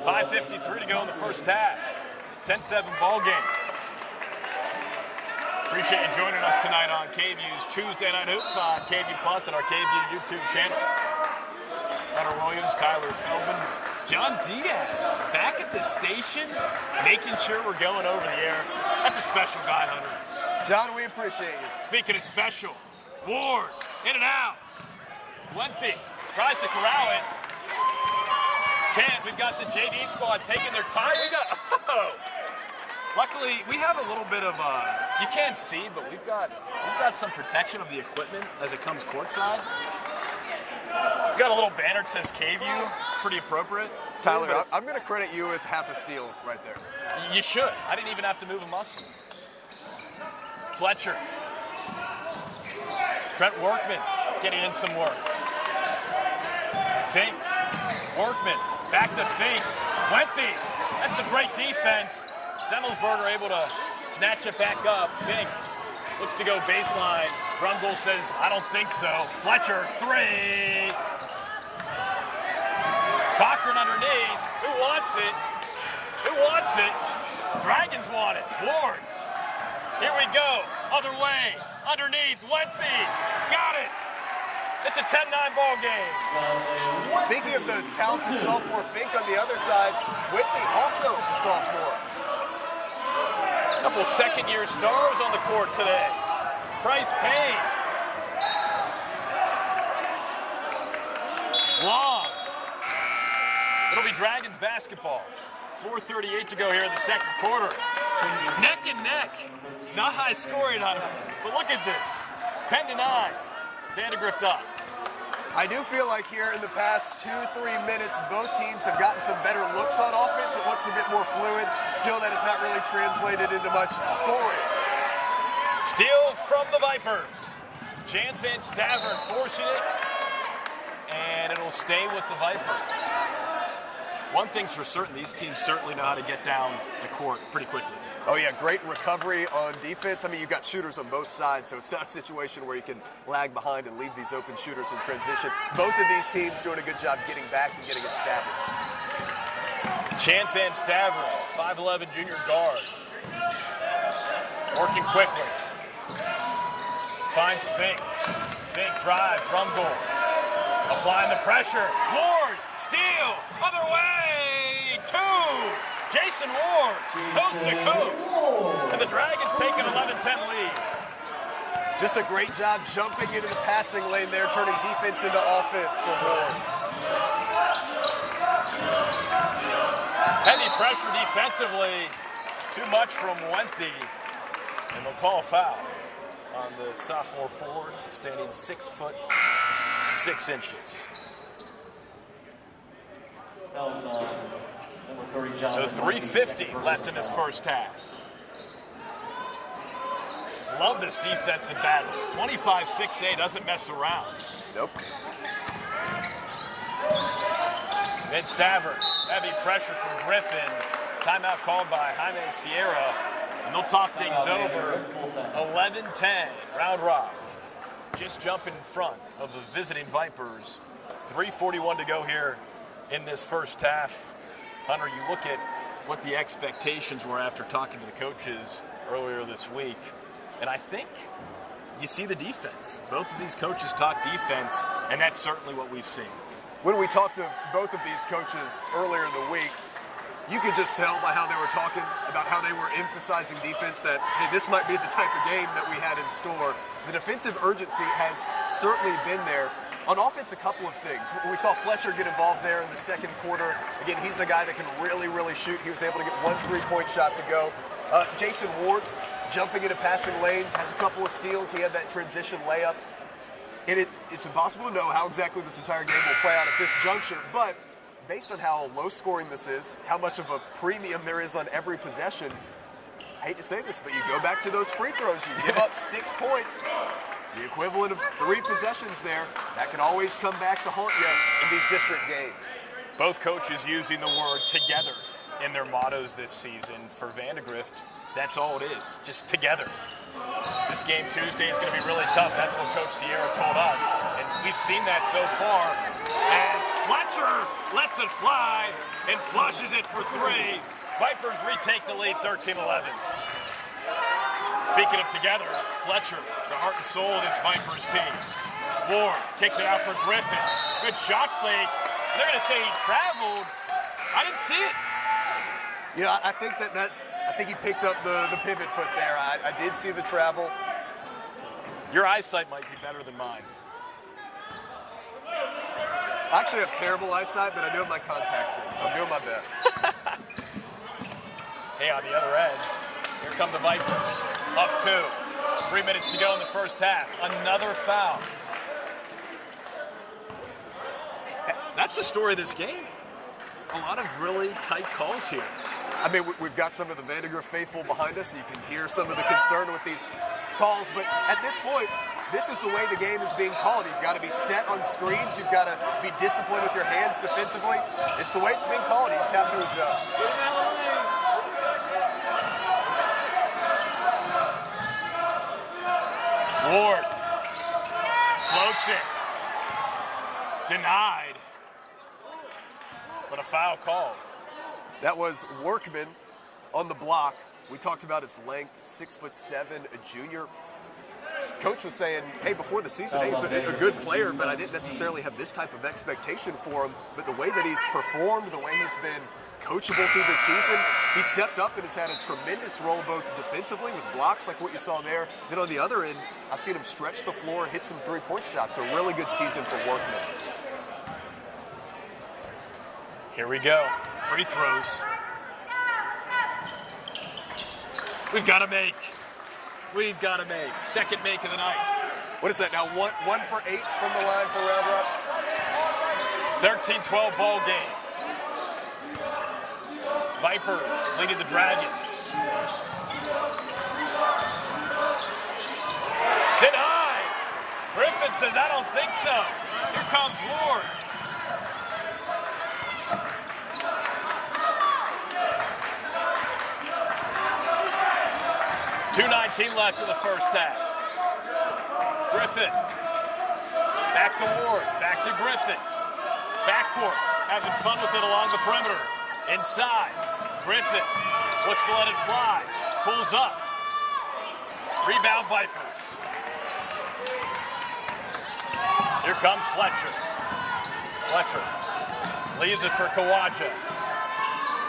5:53 to go in the first half. 10-7 ball game. Appreciate you joining us tonight on KVUE's Tuesday Night Hoops on KVUE Plus and our KVUE YouTube channel. Hunter Williams, Tyler Feldman, John Diaz back at the station, making sure we're going over the air. That's a special guy, Hunter. John, we appreciate you. Speaking of special, Ward, in and out. Wenthy tries to corral it. Can't. We've got the JV squad taking their time. We got, luckily, we have a little bit of, you can't see, but we've got some protection of the equipment as it comes courtside. We've got a little banner that says KVUE, pretty appropriate. Tyler, I'm going to credit you with half a steal right there. You should. I didn't even have to move a muscle. Fletcher. Trent Workman getting in some work. Fink. Workman. Back to Fink. Wenthy. That's a great defense. Zemmelsberger able to snatch it back up. Fink looks to go baseline. Brumgold says, I don't think so. Fletcher, 3. Cochran underneath. Who wants it? Who wants it? Dragons want it. Ward. Here we go. Other way. Underneath. Wentzy. Got it. It's a 10-9 ball game. Speaking of the talented sophomore Fink on the other side, Whitney also a sophomore. A couple second-year stars on the court today. Price Payne. Long. It'll be Dragons basketball. 4:38 to go here in the second quarter. Neck and neck. Not high scoring on it, but look at this. 10-9. Vandegrift up. I do feel like here in the past 2-3 minutes, both teams have gotten some better looks on offense. It looks a bit more fluid. Still, that has not really translated into much scoring. Steal from the Vipers. Chance Van Stavern forcing it, and it'll stay with the Vipers. One thing's for certain, these teams certainly know how to get down the court pretty quickly. Oh yeah, great recovery on defense. I mean, you've got shooters on both sides, so it's not a situation where you can lag behind and leave these open shooters in transition. Both of these teams doing a good job getting back and getting established. Chance Van Stavern, 5'11" junior guard. Working quickly. Finds Fink. Fink drives, Brumgold. Applying the pressure. Ward, steal, other way, 2. Jason Ward, coast to coast. And the Dragons take an 11-10 lead. Just a great job jumping into the passing lane there, turning defense into offense for Ward. Heavy pressure defensively. Too much from Wenthy. And they'll call a foul on the sophomore forward, standing 6'6". That was on number 30, John. So 3:50 left in this first half. Love this defensive battle. 25-6A doesn't mess around. Nope. Then Stavern, heavy pressure from Griffin. Timeout called by Jaime Sierra. And they'll talk things over. 11-10, Round Rock. Just jumping in front of the visiting Vipers. 3:41 to go here in this first half. Hunter, you look at what the expectations were after talking to the coaches earlier this week, and I think you see the defense. Both of these coaches talk defense, and that's certainly what we've seen. When we talked to both of these coaches earlier in the week, you could just tell by how they were talking about how they were emphasizing defense that, hey, this might be the type of game that we had in store. The defensive urgency has certainly been there. On offense, a couple of things. We saw Fletcher get involved there in the second quarter. Again, he's a guy that can really, really shoot. He was able to get 1 3-point shot to go. Jason Ward, jumping into passing lanes, has a couple of steals. He had that transition layup. And it's impossible to know how exactly this entire game will play out at this juncture, but based on how low scoring this is, how much of a premium there is on every possession, I hate to say this, but you go back to those free throws, you give up 6 points, the equivalent of 3 possessions there, that can always come back to haunt you in these district games. Both coaches using the word together in their mottos this season. For Vandegrift, that's all it is, just together. This game Tuesday is going to be really tough. That's what Coach Sierra told us. And we've seen that so far as Fletcher lets it fly and flushes it for 3. Vipers retake the lead 13-11. Speaking of together, Fletcher, the heart and soul of this Vipers team. Ward kicks it out for Griffin. Good shot fake. They're going to say he traveled. I didn't see it. Yeah, I think I think he picked up the pivot foot there. I did see the travel. Your eyesight might be better than mine. I actually have terrible eyesight, but I do have my contacts in, so I'm doing my best. Hey, on the other end, here come the Vipers. Up 2. 3 minutes to go in the first half. Another foul. That's the story of this game. A lot of really tight calls here. I mean, we've got some of the Vandegrift faithful behind us. You can hear some of the concern with these calls. But at this point, this is the way the game is being called. You've got to be set on screens. You've got to be disciplined with your hands defensively. It's the way it's being called. You just have to adjust. Ward floats it. Denied. But a foul called. That was Workman on the block. We talked about his length, 6'7", a junior. Coach was saying, hey, before the season, he's a good player, but I didn't necessarily have this type of expectation for him. But the way that he's performed, the way he's been coachable through the season, he stepped up and has had a tremendous role both defensively with blocks like what you saw there. Then on the other end, I've seen him stretch the floor, hit some 3-point shots. So a really good season for Workman. Here we go. Free throws. We've got to make. We've got to make. Second make of the night. What is that now? 1 for 8 from the line for Round Rock? 13-12 ball game. Vipers leading the Dragons. Denied. Griffin says, I don't think so. Here comes Ward. 2:19 left in the first half. Griffin. Back to Ward. Back to Griffin. Backcourt. Having fun with it along the perimeter. Inside. Griffin. Looks to let it fly. Pulls up. Rebound Vipers. Here comes Fletcher. Fletcher. Leaves it for Kawaja.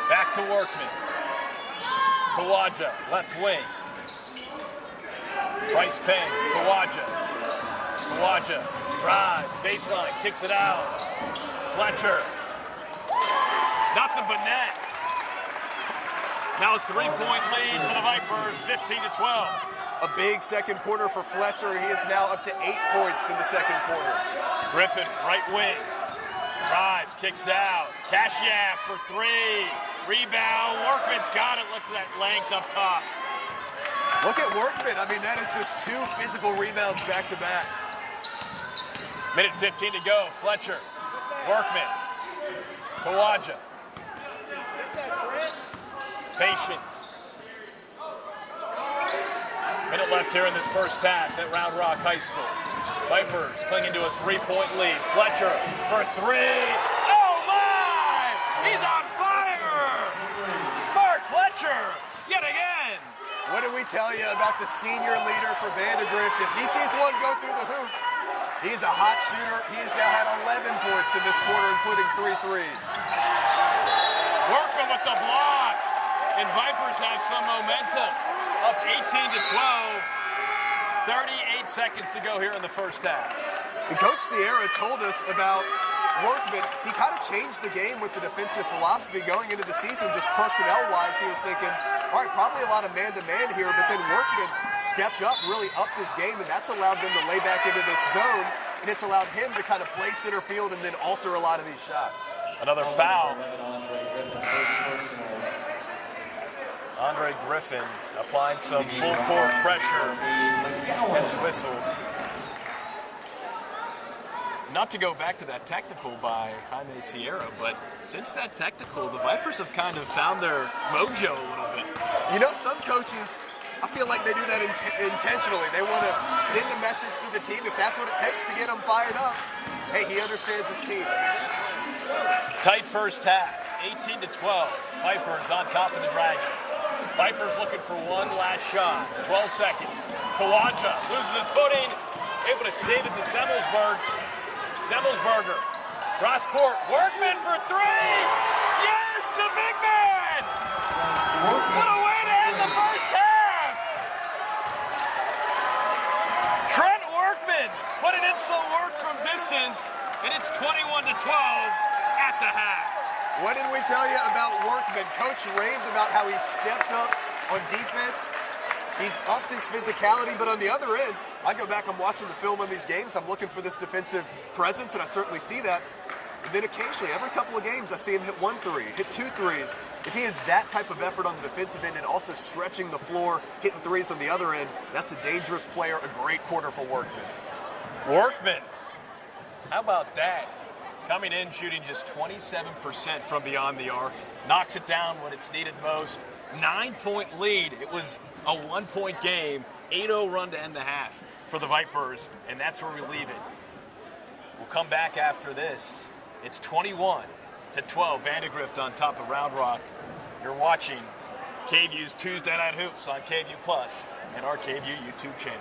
Back to Workman. Kawaja. Left wing. Bryce Payne, Kawaja. Kawaja drives, baseline, kicks it out. Fletcher. Nothing but net. Now a 3-point lead for the Vipers, 15-12. A big second quarter for Fletcher. He is now up to 8 points in the second quarter. Griffin, right wing. Drives, kicks out. Kashyap for 3. Rebound. Workman's got it. Look at that length up top. Look at Workman. I mean, that is just 2 physical rebounds back-to-back. Minute 15 to go. Fletcher. Workman. Kawaja. Patience. Minute left here in this first half at Round Rock High School. Vipers clinging to a 3-point lead. Fletcher for three. Oh my! He's on fire! Mark Fletcher, yet again. What did we tell you about the senior leader for Vandegrift? If he sees one go through the hoop, he's a hot shooter. He's now had 11 points in this quarter, including 3 threes. Working with the block. And Vipers have some momentum. Up 18-12. 38 seconds to go here in the first half. And Coach Sierra told us about Workman. He kind of changed the game with the defensive philosophy going into the season, just personnel-wise. He was thinking, all right, probably a lot of man-to-man here, but then Workman stepped up, really upped his game, and that's allowed them to lay back into this zone, and it's allowed him to kind of play center field and then alter a lot of these shots. Another foul. Andre Griffin applying some full court pressure. Gets whistled. Not to go back to that technical by Jaime Sierra, but since that technical, the Vipers have kind of found their mojo a little bit. You know, some coaches, I feel like they do that intentionally. They want to send a message to the team if that's what it takes to get them fired up. Hey, he understands his team. Tight first half, 18-12. Vipers on top of the Dragons. Vipers looking for one last shot. 12 seconds. Kawaja loses his footing. Able to save it to Semmelsberger. Cross court. Workman for three. Yes, the big man. What a way to end the first half. Trent Workman putting in some work from distance, and it's 21-12 at the half. What did we tell you about Workman? Coach raved about how he stepped up on defense. He's upped his physicality, but on the other end, I go back, I'm watching the film on these games, I'm looking for this defensive presence, and I certainly see that. And then occasionally, every couple of games, I see him hit 1 3, hit 2 threes. If he has that type of effort on the defensive end and also stretching the floor, hitting threes on the other end, that's a dangerous player, a great quarter for Workman. Workman, how about that? Coming in, shooting just 27% from beyond the arc. Knocks it down when it's needed most. 9-point lead. It was a 1-point game. 8-0 run to end the half for the Vipers, and that's where we leave it. We'll come back after this. It's 21-12. Vandegrift on top of Round Rock. You're watching KVUE's Tuesday Night Hoops on KVUE Plus and our KVUE YouTube channel.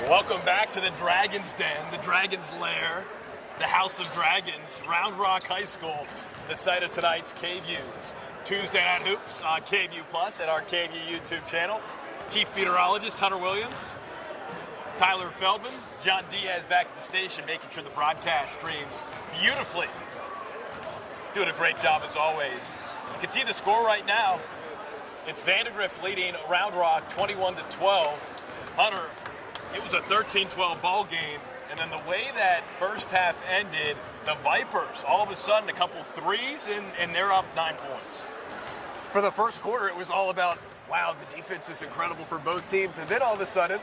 Welcome back to the Dragon's Den, the Dragon's Lair, the House of Dragons, Round Rock High School, the site of tonight's KVUE's Tuesday Night Hoops on KVUE Plus and our KVUE YouTube channel. Chief Meteorologist Hunter Williams, Tyler Feldman, John Diaz back at the station, making sure the broadcast streams beautifully. Doing a great job as always. You can see the score right now. It's Vandegrift leading Round Rock 21-12. Hunter, it was a 13-12 ball game, and then the way that first half ended, the Vipers, all of a sudden a couple threes, and they're up 9 points. For the first quarter, it was all about, wow, the defense is incredible for both teams. And then all of a sudden,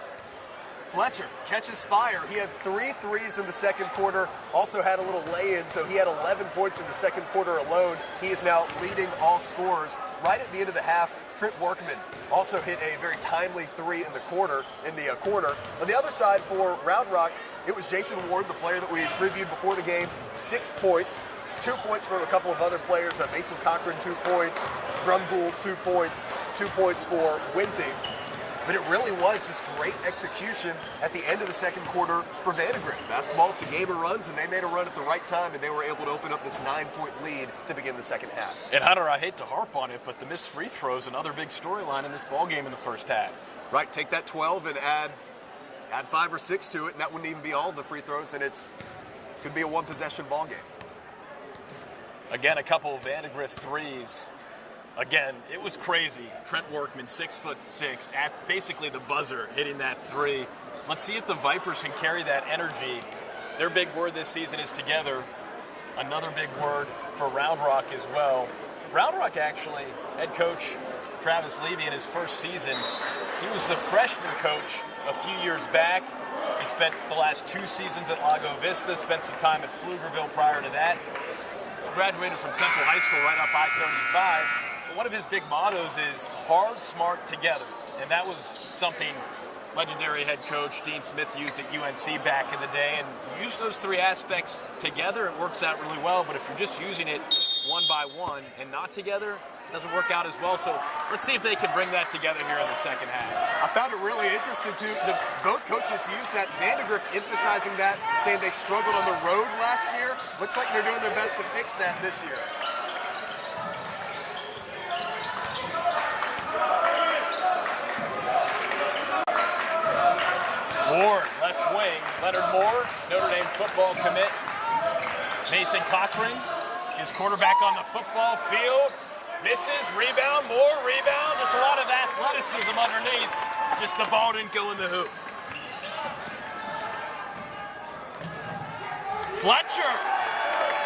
Fletcher catches fire. He had 3 threes in the second quarter, also had a little lay-in, so he had 11 points in the second quarter alone. He is now leading all scorers. Right at the end of the half, Trent Workman also hit a very timely 3 in the corner. On the other side for Round Rock, it was Jason Ward, the player that we had previewed before the game, 6 points. 2 points from a couple of other players. Mason Cochran, 2 points. Drumgould, 2 points. 2 points for Winthy. But it really was just great execution at the end of the second quarter for Vandegrift. Basketball, it's a game of runs, and they made a run at the right time, and they were able to open up this 9-point lead to begin the second half. And Hunter, I hate to harp on it, but the missed free throws, another big storyline in this ball game in the first half. Right, take that 12 and add 5 or 6 to it, and that wouldn't even be all of the free throws, and it could be a one-possession ball game. Again, a couple of Vandegrift threes. Again, it was crazy. Trent Workman, 6'6", at basically the buzzer, hitting that 3. Let's see if the Vipers can carry that energy. Their big word this season is together. Another big word for Round Rock as well. Round Rock actually, head coach Travis Levy in his first season, he was the freshman coach a few years back. He spent the last 2 seasons at Lago Vista, spent some time at Pflugerville prior to that. Graduated from Temple High School right up I-35. But one of his big mottos is hard, smart, together. And that was something legendary head coach Dean Smith used at UNC back in the day. And you use those 3 aspects together, it works out really well. But if you're just using it one by one and not together, it doesn't work out as well. So let's see if they can bring that together here in the second half. I found it really interesting, too. Both coaches used that. Vandegrift emphasizing that, saying they struggled on the road last year. Looks like they're doing their best to fix that this year. Ward, left wing. Leonard Moore, Notre Dame football commit. Mason Cochran, his quarterback on the football field. Misses, rebound, more rebound. Just a lot of athleticism underneath. Just the ball didn't go in the hoop.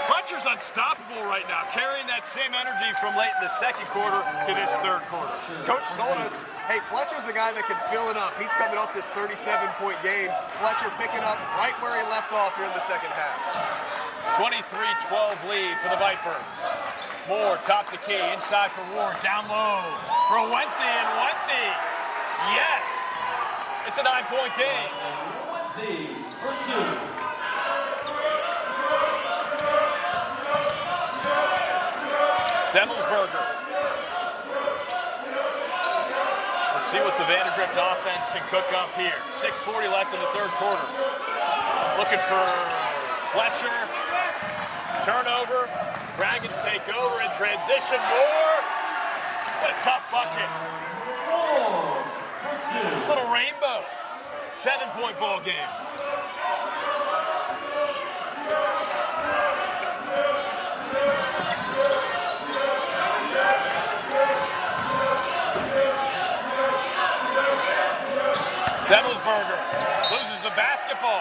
Fletcher's unstoppable right now, carrying that same energy from late in the second quarter to this third quarter. Coach told us, hey, Fletcher's a guy that can fill it up. He's coming off this 37-point game. Fletcher picking up right where he left off here in the second half. 23-12 lead for the Vipers. Moore, top the key, inside for Ward, down low for Wenthy, and Wenthy, yes! It's a 9-point game. Wenthy for 2. Semmelsberger. Let's see what the Vandegrift offense can cook up here. 6:40 left in the third quarter. Looking for Fletcher. Turnover. Dragons take over in transition. Moore. What a tough bucket. Little rainbow. 7-point ball game. Semmelsberger loses the basketball.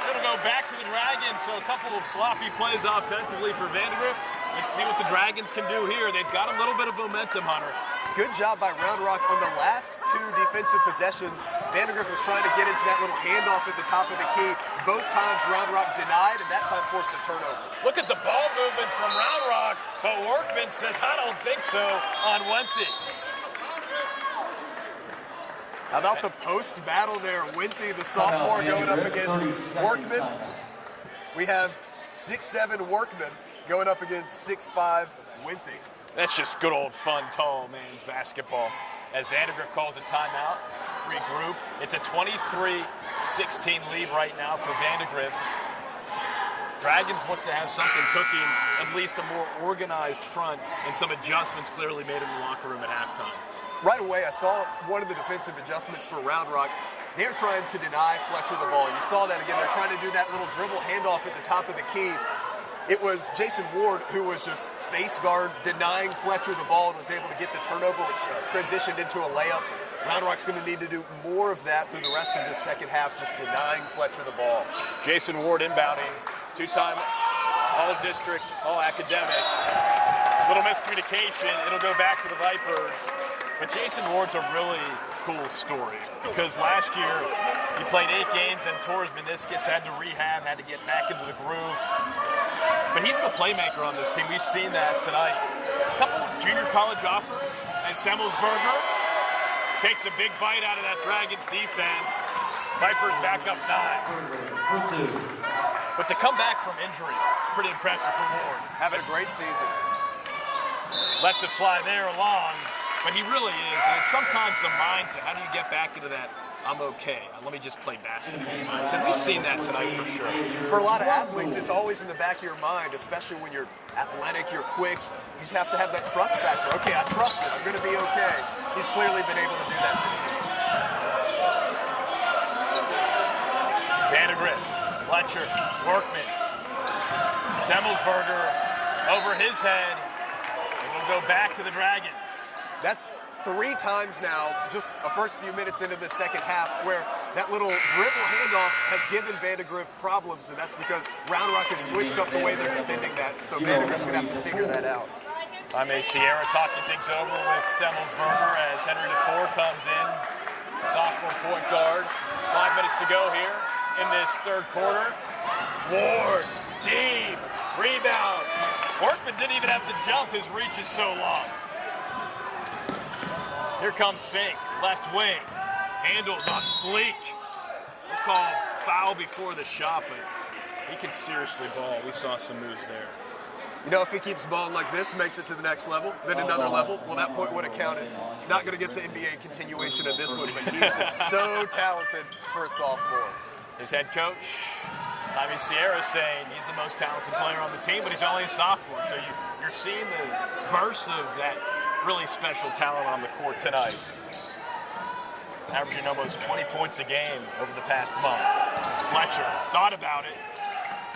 Going to go back to the Dragons, so a couple of sloppy plays offensively for Vandegrift. Let's see what the Dragons can do here. They've got a little bit of momentum, Hunter. Good job by Round Rock on the last 2 defensive possessions. Vandegrift was trying to get into that little handoff at the top of the key. Both times Round Rock denied, and that time forced a turnover. Look at the ball movement from Round Rock, but Workman says, I don't think so, on Wenthy. How about the post battle there? Winthy, the sophomore, going up against Workman. We have 6'7" Workman going up against 6'5" Winthy. That's just good old fun, tall man's basketball. As Vandegrift calls a timeout, regroup. It's a 23-16 lead right now for Vandegrift. Dragons look to have something cooking, at least a more organized front, and some adjustments clearly made in the locker room at halftime. Right away, I saw one of the defensive adjustments for Round Rock. They're trying to deny Fletcher the ball. You saw that again. They're trying to do that little dribble handoff at the top of the key. It was Jason Ward who was just face guard denying Fletcher the ball and was able to get the turnover, which transitioned into a layup. Round Rock's going to need to do more of that through the rest of the second half, just denying Fletcher the ball. Jason Ward inbounding, two-time all-district, all-academic. Little miscommunication. It'll go back to the Vipers. But Jason Ward's a really cool story because last year he played 8 games and tore his meniscus, had to rehab, had to get back into the groove. But he's the playmaker on this team. We've seen that tonight. A couple junior college offers, and Semmelsberger takes a big bite out of that Dragons defense. Vipers back up 9. But to come back from injury, pretty impressive for Ward. Having a great season. Lets it fly there along. But he really is, and it's sometimes the mindset. How do you get back into that, I'm okay, let me just play basketball mindset? We've seen that tonight for sure. For a lot of athletes, it's always in the back of your mind, especially when you're athletic, you're quick. You just have to have that trust factor. Okay, I trust it. I'm going to be okay. He's clearly been able to do that this season. Vandegrift, Fletcher, Workman, Semmelsberger over his head. And we'll go back to the Dragons. That's 3 times now, just the first few minutes into the second half, where that little dribble handoff has given Vandegrift problems, and that's because Round Rock has switched up the way they're defending that, so Vandegrift's going to have to figure that out. Sierra talking things over with Semmelsberger as Henry DeFore comes in, sophomore point guard. 5 minutes to go here in this third quarter. Ward, deep, rebound. Workman didn't even have to jump, his reach is so long. Here comes Fink, left wing, handles on fleek. We'll call foul before the shot, but he can seriously ball. We saw some moves there. You know, if he keeps balling like this, makes it to the next level, then another level, well, that point would have counted. Not going to get the NBA continuation of this one, but he's just so talented for a sophomore. His head coach, Sierra, saying he's the most talented player on the team, but he's only a sophomore. So you're seeing the burst of that really special talent on the court tonight. Averaging almost 20 points a game over the past month. Fletcher thought about it.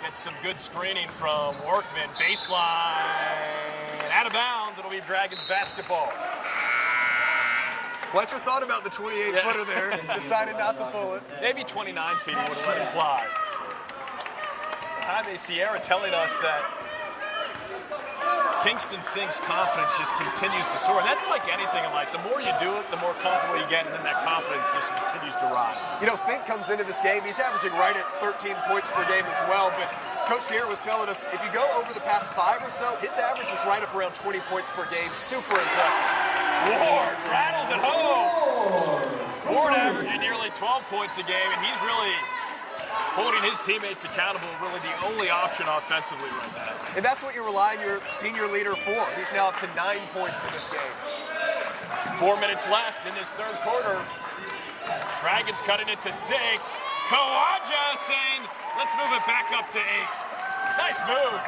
Gets some good screening from Workman. Baseline. Out of bounds. It'll be Dragons basketball. Fletcher thought about the 28-footer there and decided not to pull it. Maybe 29 feet he would have let it fly. Jaime Sierra telling us that Kingston Fink's confidence just continues to soar. And that's like anything in life. The more you do it, the more comfortable you get, and then that confidence just continues to rise. You know, Fink comes into this game, he's averaging right at 13 points per game as well, but Coach Sierra was telling us, if you go over the past 5 or so, his average is right up around 20 points per game. Super impressive. Ward rattles it home. Ward averaging nearly 12 points a game, and he's really holding his teammates accountable, really the only option offensively right now. And that's what you're relying your senior leader for. He's now up to 9 points in this game. 4 minutes left in this third quarter. Dragons cutting it to 6. Kawaja saying, let's move it back up to 8. Nice move.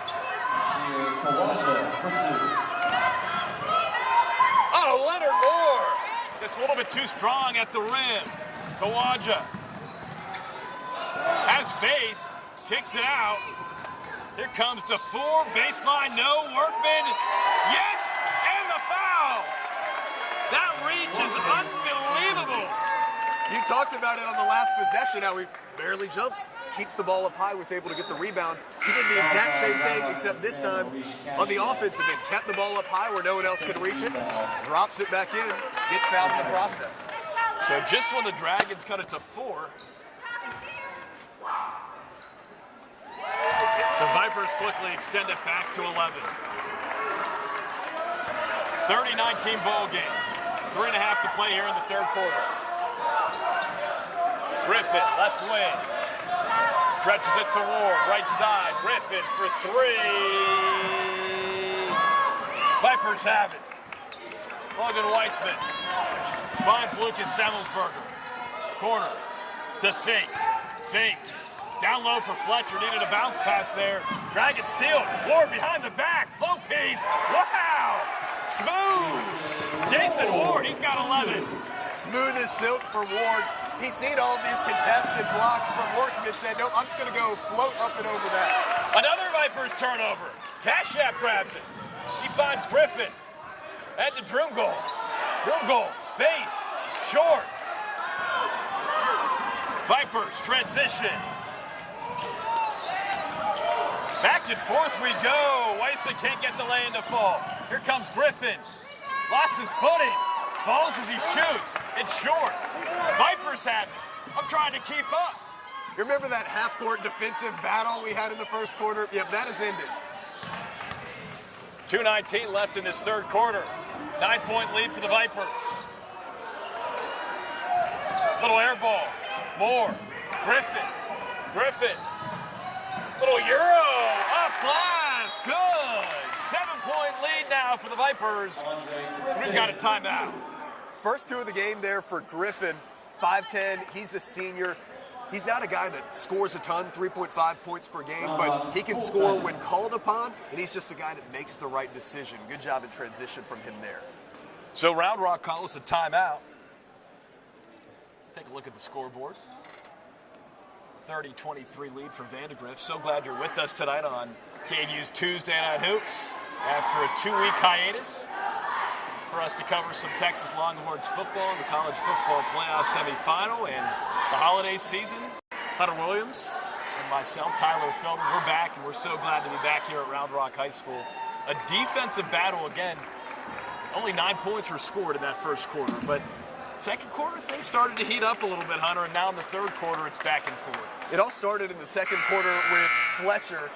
Oh, Leonard Moore. Just a little bit too strong at the rim. Kawaja has space, kicks it out. Here comes DeFore, baseline, no. Workman, yes, and the foul. That reach is unbelievable. You talked about it on the last possession, how he barely jumps, keeps the ball up high, was able to get the rebound. He did the exact same thing, except this time on the offensive end. Kept the ball up high where no one else could reach it, drops it back in, gets fouled in the process. So just when the Dragons cut it to 4, the Vipers quickly extend it back to 11. 30-19 ball game. 3.5 to play here in the third quarter. Griffin, left wing. Stretches it to Ward, right side. Griffin for 3. Vipers have it. Logan Weissman finds Lucas Semmelsberger. Corner to Fink. Fink. Down low for Fletcher. Needed a bounce pass there. Dragons steal. Ward behind the back. Flow piece. Wow! Smooth. Jason Ward, he's got 11. Smooth as silk for Ward. He's seen all of these contested blocks from Workman and said, nope, I'm just going to go float up and over that. Another Vipers turnover. Kashyap grabs it. He finds Griffin. At the Drumgold. Drumgold, space, short. Vipers transition. Back and forth we go. Weissman can't get the lane to fall. Here comes Griffin. Lost his footing. Falls as he shoots. It's short. Vipers have it. I'm trying to keep up. You remember that half-court defensive battle we had in the first quarter? Yep, that has ended. 2:19 left in this third quarter. 9-point lead for the Vipers. Little air ball. Moore. Griffin. Griffin. Little Euro. Off glass. Good. 7-point lead now for the Vipers. We've got a timeout. First two of the game there for Griffin. 5'10". He's a senior. He's not a guy that scores a ton, 3.5 points per game, but he can score when called upon, and he's just a guy that makes the right decision. Good job in transition from him there. So Round Rock calls a timeout. Take a look at the scoreboard. 30-23 lead for Vandegrift. So glad you're with us tonight on KVUE's Tuesday Night Hoops after a 2-week hiatus for us to cover some Texas Longhorns football in the college football playoff semifinal and the holiday season. Hunter Williams and myself, Tyler Feldman, we're back, and we're so glad to be back here at Round Rock High School. A defensive battle again. Only 9 points were scored in that first quarter, but second quarter, things started to heat up a little bit, Hunter, and now in the third quarter, it's back and forth. It all started in the second quarter with Fletcher,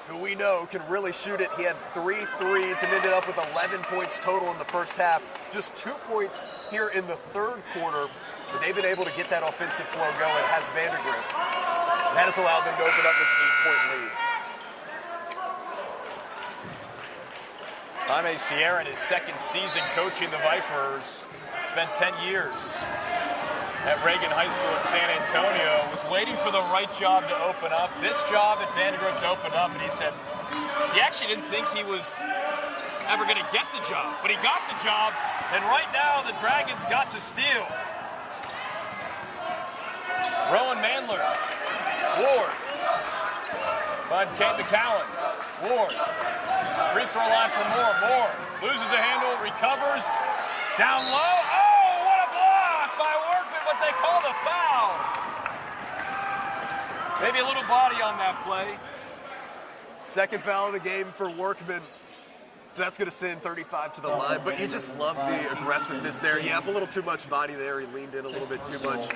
who we know can really shoot it. He had 3 threes and ended up with 11 points total in the first half. Just 2 points here in the third quarter, but they've been able to get that offensive flow going, has Vandegrift. That has allowed them to open up this 8-point lead. Jaime Sierra in his second season coaching the Vipers. Spent 10 years at Reagan High School in San Antonio. Was waiting for the right job to open up. This job at Vandegrift opened up, and he said he actually didn't think he was ever going to get the job, but he got the job, and right now the Dragons got the steal. Rowan Mandler. Ward. Finds Kate McCowan. Ward. Free throw line for Moore. Moore loses the handle, recovers. Down low. Oh, what a block by Workman, but they call the foul. Maybe a little body on that play. Second foul of the game for Workman. So that's going to send 35 to the line. But you just love the aggressiveness there. Yep, a little too much body there. He leaned in a little bit too much.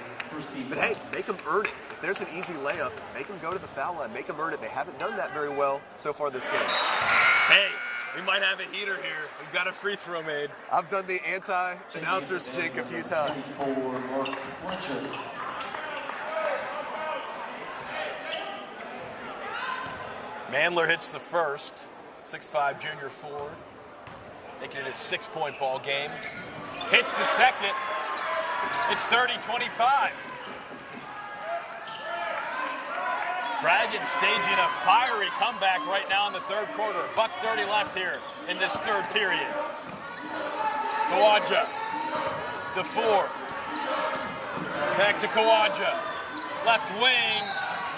But hey, make him earn it. If there's an easy layup, make him go to the foul line. Make him earn it. They haven't done that very well so far this game. Hey, we might have a heater here. We've got a free throw made. I've done the anti-announcer's jig a few times. Mandler hits the first. 6'5" junior forward. Making it a 6-point ball game. Hits the second. It's 30-25. Dragons staging a fiery comeback right now in the third quarter. $1:30 left here in this third period. Kawaja. DeFore. Back to Kawaja. Left wing.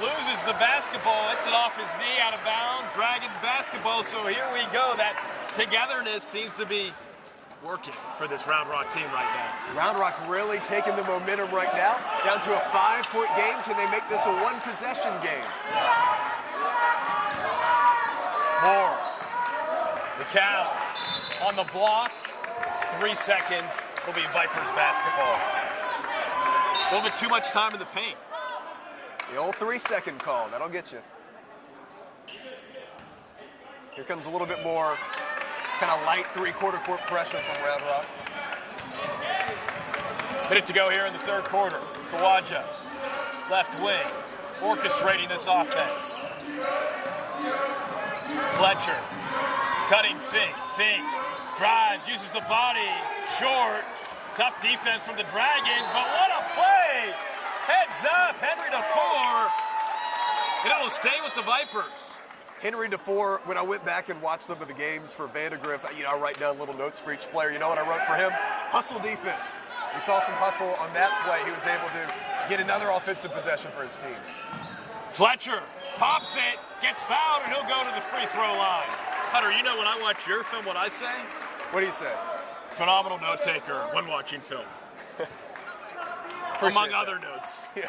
Loses the basketball. Hits it off his knee, out of bounds. Dragons basketball. So here we go. That togetherness seems to be working for this Round Rock team right now. Round Rock really taking the momentum right now. Down to a 5-point game. Can they make this a 1-possession game? Moore. McCown on the block. 3 seconds. Will be Vipers basketball. A little bit too much time in the paint. The old 3-second call. That'll get you. Here comes a little bit more kind of light 3/4 court pressure from Round Rock. Minute to go here in the third quarter. Kawaja, left wing, orchestrating this offense. Fletcher, cutting Fink. Fink drives, uses the body, short. Tough defense from the Dragons, but what a play Heads up, Henry to 4. And it'll stay with the Vipers. Henry to 4, when I went back and watched some of the games for Vandegrift, I write down little notes for each player. You know what I wrote for him? Hustle defense. We saw some hustle on that play. He was able to get another offensive possession for his team. Fletcher pops it, gets fouled, and he'll go to the free throw line. Hunter, you know when I watch your film what I say? What do you say? Phenomenal note taker when watching film. Among other notes. Yeah.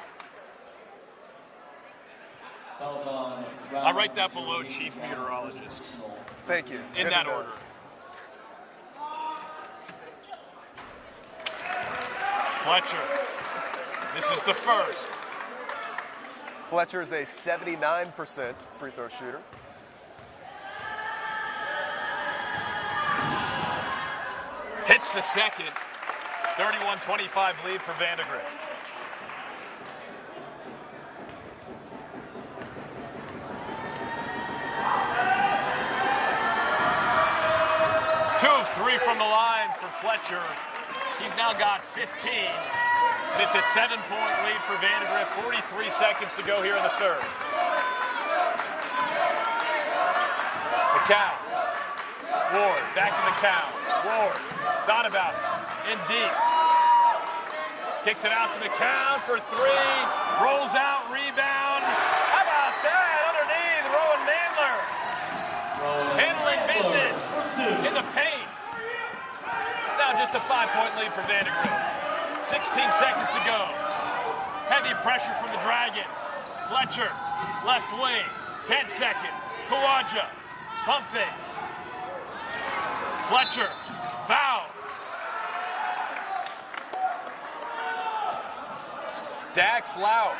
I write that below Chief Meteorologist. Thank you. In that order. Fletcher. This is the first. Fletcher is a 79% free throw shooter. Hits the second. 31-25 lead for Vandegrift. From the line for Fletcher. He's now got 15. And it's a 7-point lead for Vandegrift. 43 seconds to go here in the third. McCown. Ward. Back to McCown. Ward. Thought about it. In deep. Kicks it out to McCown for 3. Rolls out. Rebound. How about that? Underneath. Rowan Mandler. Handling business in the paint. Now just a 5-point lead for Vandegrift. 16 seconds to go. Heavy pressure from the Dragons. Fletcher, left wing, 10 seconds. Kawaja, pump fake. Fletcher, foul. Dax Lauk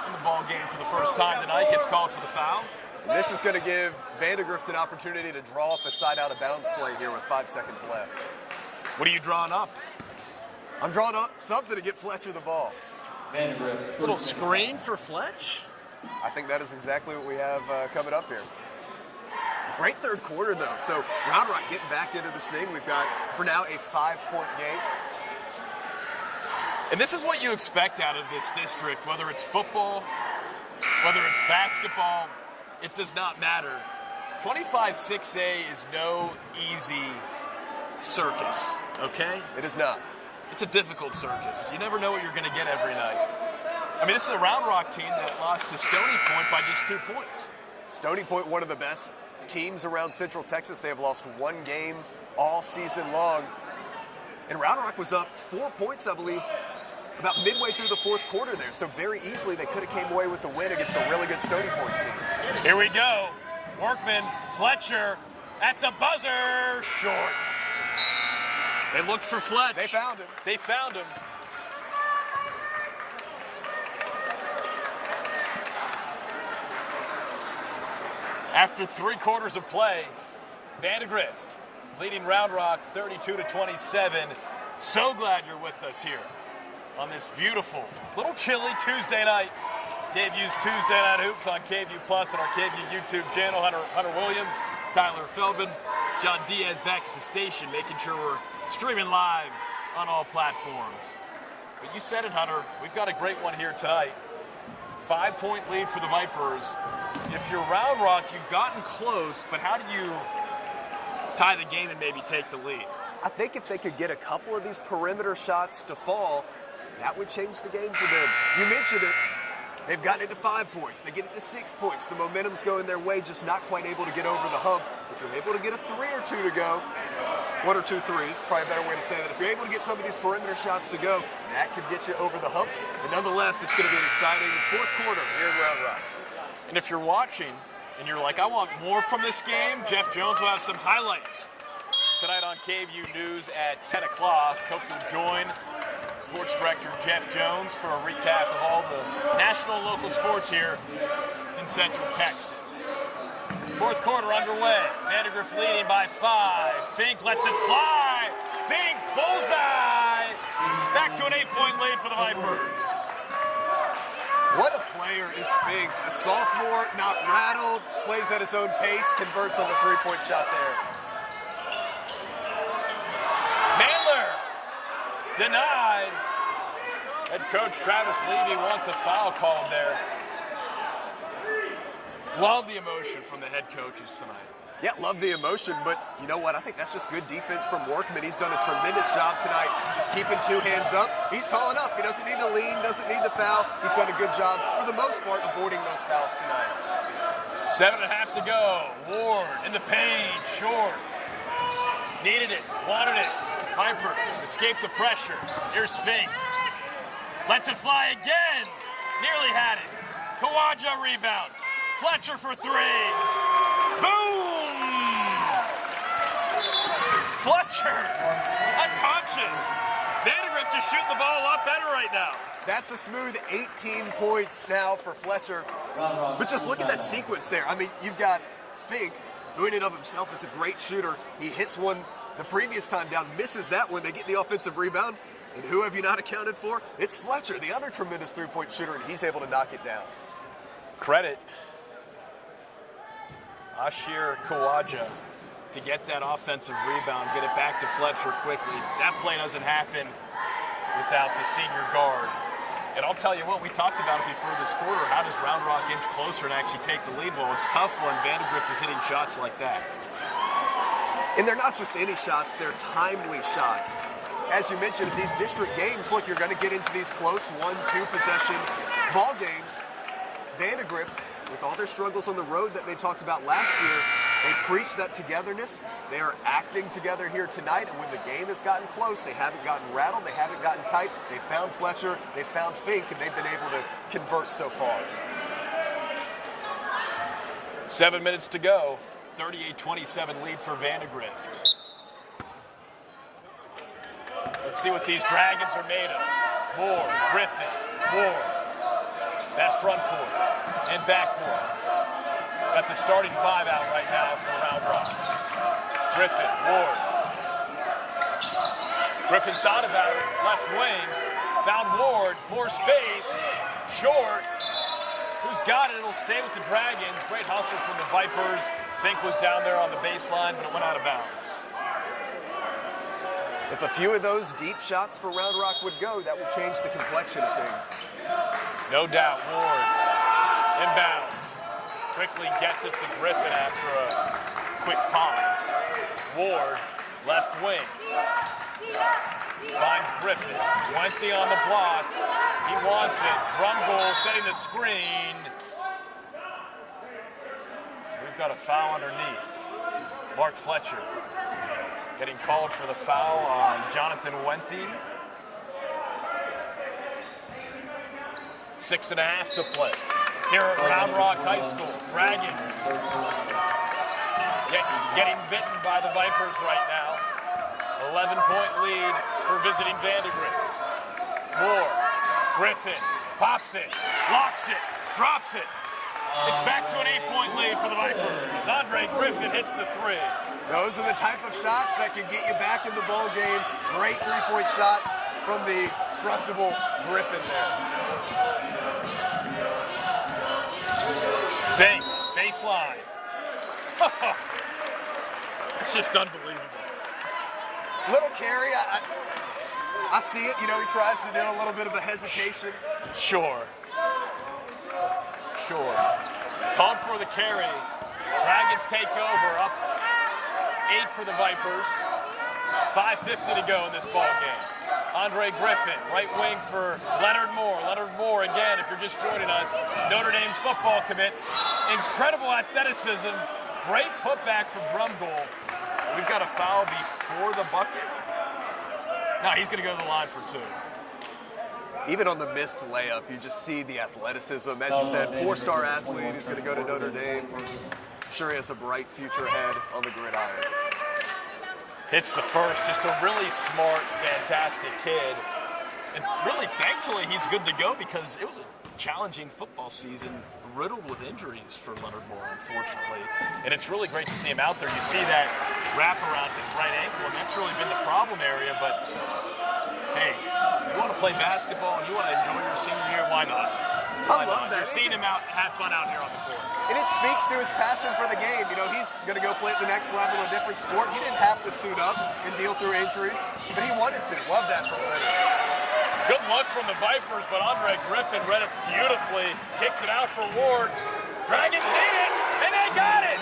in the ball game for the first time tonight gets called for the foul. And this is going to give Vandegrift an opportunity to draw up a side out of bounds play here with 5 seconds left. What are you drawing up? I'm drawing up something to get Fletcher the ball. Vandegrift. Little screen for Fletch? I think that is exactly what we have coming up here. Great third quarter, though. So Round Rock getting back into this thing. We've got, for now, a 5-point game. And this is what you expect out of this district, whether it's football, whether it's basketball. It does not matter. 25-6A is no easy circus, okay? It is not. It's a difficult circus. You never know what you're going to get every night. I mean, this is a Round Rock team that lost to Stony Point by just 2 points. Stony Point, one of the best teams around Central Texas. They have lost 1 game all season long. And Round Rock was up 4 points, I believe, about midway through the fourth quarter there. So very easily they could have came away with the win against a really good Stony Point team. Here we go. Workman, Fletcher at the buzzer, short. They looked for Fletch. They found him. They found him. After 3 quarters of play, Vandegrift leading Round Rock 32-27. So glad you're with us here on this beautiful, little chilly Tuesday night. KVUE's Tuesday Night Hoops on KVUE Plus and our KVUE YouTube channel. Hunter Williams, Tyler Feldman, John Diaz back at the station, making sure we're streaming live on all platforms. But you said it, Hunter. We've got a great one here tonight. 5-point lead for the Vipers. If you're Round Rock, you've gotten close, but how do you tie the game and maybe take the lead? I think if they could get a couple of these perimeter shots to fall, that would change the game for them. You mentioned it. They've gotten it to 5 points. They get it to 6 points. The momentum's going their way, just not quite able to get over the hump. If you're able to get a 3 or 2 to go, 1 or 2 threes, probably a better way to say that. If you're able to get some of these perimeter shots to go, that could get you over the hump. But nonetheless, it's going to be an exciting fourth quarter here in Round Rock. And if you're watching and you're like, I want more from this game, Jeff Jones will have some highlights tonight on KVUE News at 10 o'clock. Hope you'll join Sports Director Jeff Jones for a recap of all the national and local sports here in Central Texas. Fourth quarter underway. Vandegrift leading by 5. Fink lets it fly. Fink, bullseye. Back to an 8-point lead for the Vipers. What a player is Fink. A sophomore, not rattled, plays at his own pace, converts on the 3-point shot there. Mandler denied. Head coach Travis Levy wants a foul called there. Love the emotion from the head coaches tonight. Yeah, love the emotion, but you know what? I think that's just good defense from Workman. He's done a tremendous job tonight, just keeping two hands up. He's tall enough. He doesn't need to lean, doesn't need to foul. He's done a good job, for the most part, avoiding those fouls tonight. 7.5 to go. Ward in the paint, short. Needed it, wanted it. Vipers escape the pressure. Here's Fink. Lets it fly again. Nearly had it. Kawaja rebound. Fletcher for three. Boom! Fletcher, unconscious. Vandegrift just shooting the ball a lot better right now. That's a smooth 18 points now for Fletcher. But just look at that sequence there. I mean, you've got Fink, who in and of himself is a great shooter. He hits one the previous time down, misses that one. They get the offensive rebound. And who have you not accounted for? It's Fletcher, the other tremendous three-point shooter, and he's able to knock it down. Credit Ashir Kawaja to get that offensive rebound, get it back to Fletcher quickly. That play doesn't happen without the senior guard. And I'll tell you what, we talked about it before this quarter. How does Round Rock inch closer and actually take the lead? Well, it's tough when Vandegrift is hitting shots like that. And they're not just any shots, they're timely shots. As you mentioned, in these district games, look, you're going to get into these close 1-2 possession ball games. Vandegrift, with all their struggles on the road that they talked about last year, they preach that togetherness. They are acting together here tonight, and when the game has gotten close, they haven't gotten rattled, they haven't gotten tight. They found Fletcher, they found Fink, and they've been able to convert so far. 7 minutes to go. 38-27 lead for Vandegrift. Let's see what these Dragons are made of. Ward, Griffin, Ward. That front court and back court. Got the starting five out right now for Round Rock. Griffin, Ward. Griffin thought about it, left wing. Found Ward, more space, short. Who's got it? It'll stay with the Dragons. Great hustle from the Vipers. Fink was down there on the baseline, but it went out of bounds. If a few of those deep shots for Round Rock would go, that would change the complexion of things. No doubt, Ward. Inbounds. Quickly gets it to Griffin after a quick pause. Ward, left wing. Finds Griffin. Wenthy on the block. He wants it. Drumgold setting the screen. We've got a foul underneath. Mark Fletcher getting called for the foul on Jonathan Wenthy. 6.5 to play here at Round Rock High School. Dragons getting bitten by the Vipers right now. 11-point lead for visiting Vandegrift. Moore, Griffin, pops it, locks it, drops it. It's back to an 8-point lead for the Vipers. Andre Griffin hits the three. Those are the type of shots that can get you back in the ball game. Great three-point shot from the trustable Griffin there. Fink, baseline. It's just unbelievable. Little carry, I see it. You know, he tries to do a little bit of a hesitation. Sure. Called for the carry. Dragons take over, up 8 for the Vipers. 5:50 to go in this ball game. Andre Griffin, right wing for Leonard Moore. Leonard Moore, again, if you're just joining us, Notre Dame football commit. Incredible athleticism. Great putback from Drumgold. We've got a foul before the bucket. No, he's going to go to the line for 2. Even on the missed layup, you just see the athleticism. As you said, 4-star athlete. He's going to go to Notre Dame. I'm sure he has a bright future ahead on the gridiron. Hits the first, just a really smart, fantastic kid. And really, thankfully, he's good to go because it was a challenging football season, riddled with injuries for Leonard Moore, unfortunately. And it's really great to see him out there. You see that wrap around his right ankle, and that's really been the problem area. But, hey, if you want to play basketball and you want to enjoy your senior year, why not? I love that. You're seeing him out, have fun out here on the court. And it speaks to his passion for the game. You know, he's going to go play at the next level, a different sport. He didn't have to suit up and deal through injuries, but he wanted to. Love that from Leonard. Good look from the Vipers, but Andre Griffin read it beautifully. Kicks it out for Ward. Dragons need it, and they got it!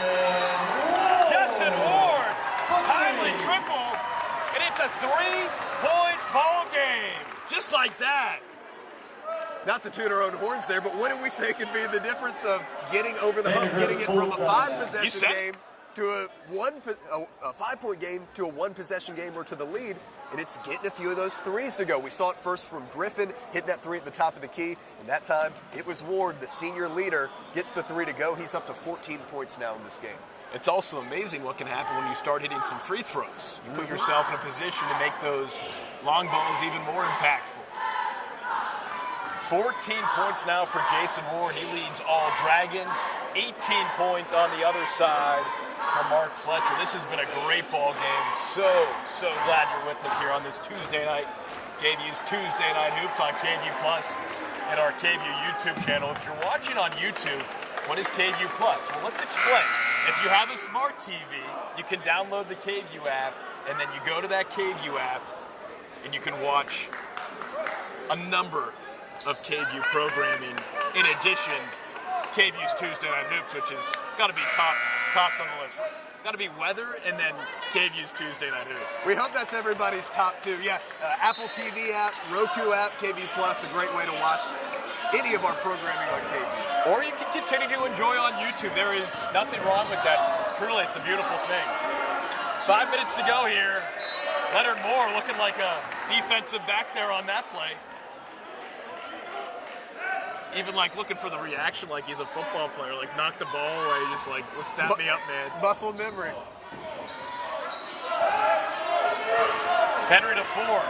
Justin Ward, timely triple, and it's a 3-point ball game. Just like that. Not to toot our own horns there, but what did we say could be the difference of getting over the hump, getting it from a 5-possession game to a 5-point game to a 1-possession game or to the lead, and it's getting a few of those threes to go. We saw it first from Griffin, hit that three at the top of the key, and that time it was Ward, the senior leader, gets the three to go. He's up to 14 points now in this game. It's also amazing what can happen when you start hitting some free throws. You put yourself in a position to make those long balls even more impactful. 14 points now for Jason Ward. He leads all Dragons. 18 points on the other side for Mark Fletcher. This has been a great ball game. So glad you're with us here on this Tuesday night. KVUE's Tuesday Night Hoops on KVUE Plus and our KVUE YouTube channel. If you're watching on YouTube, what is KVUE Plus? Well, let's explain. If you have a smart TV, you can download the KVUE app, and then you go to that KVUE app, and you can watch a number of KVUE programming. In addition, KVUE's Tuesday Night Hoops, which has got to be tops on the list. Got to be weather, and then KVUE's Tuesday Night Hoops. We hope that's everybody's top two. Yeah, Apple TV app, Roku app, KVUE Plus, a great way to watch any of our programming on KVUE. Or you can continue to enjoy on YouTube. There is nothing wrong with that. Truly, it's a beautiful thing. 5 minutes to go here. Leonard Moore looking like a defensive back there on that play. Even like looking for the reaction like he's a football player, like knock the ball away, just like, what's that me up, man? Muscle memory. Henry to 4.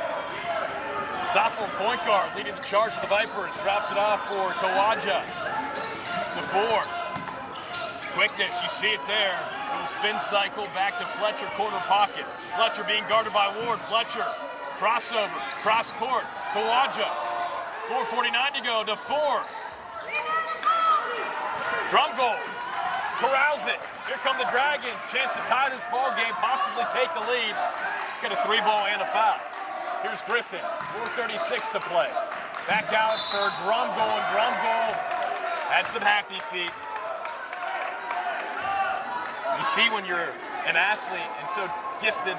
Sophomore point guard leading the charge for the Vipers. Drops it off for Kawaja. To 4. Quickness, you see it there. Little spin cycle back to Fletcher, corner pocket. Fletcher being guarded by Ward. Fletcher, crossover, cross court. Kawaja. 4:49 to go to 4. Drum goal. Corrals it. Here come the Dragons. Chance to tie this ball game, possibly take the lead. Get a 3-ball and a foul. Here's Griffin. 4:36 to play. Back out for drum goal. Had some happy feet. You see when you're an athlete and so gifted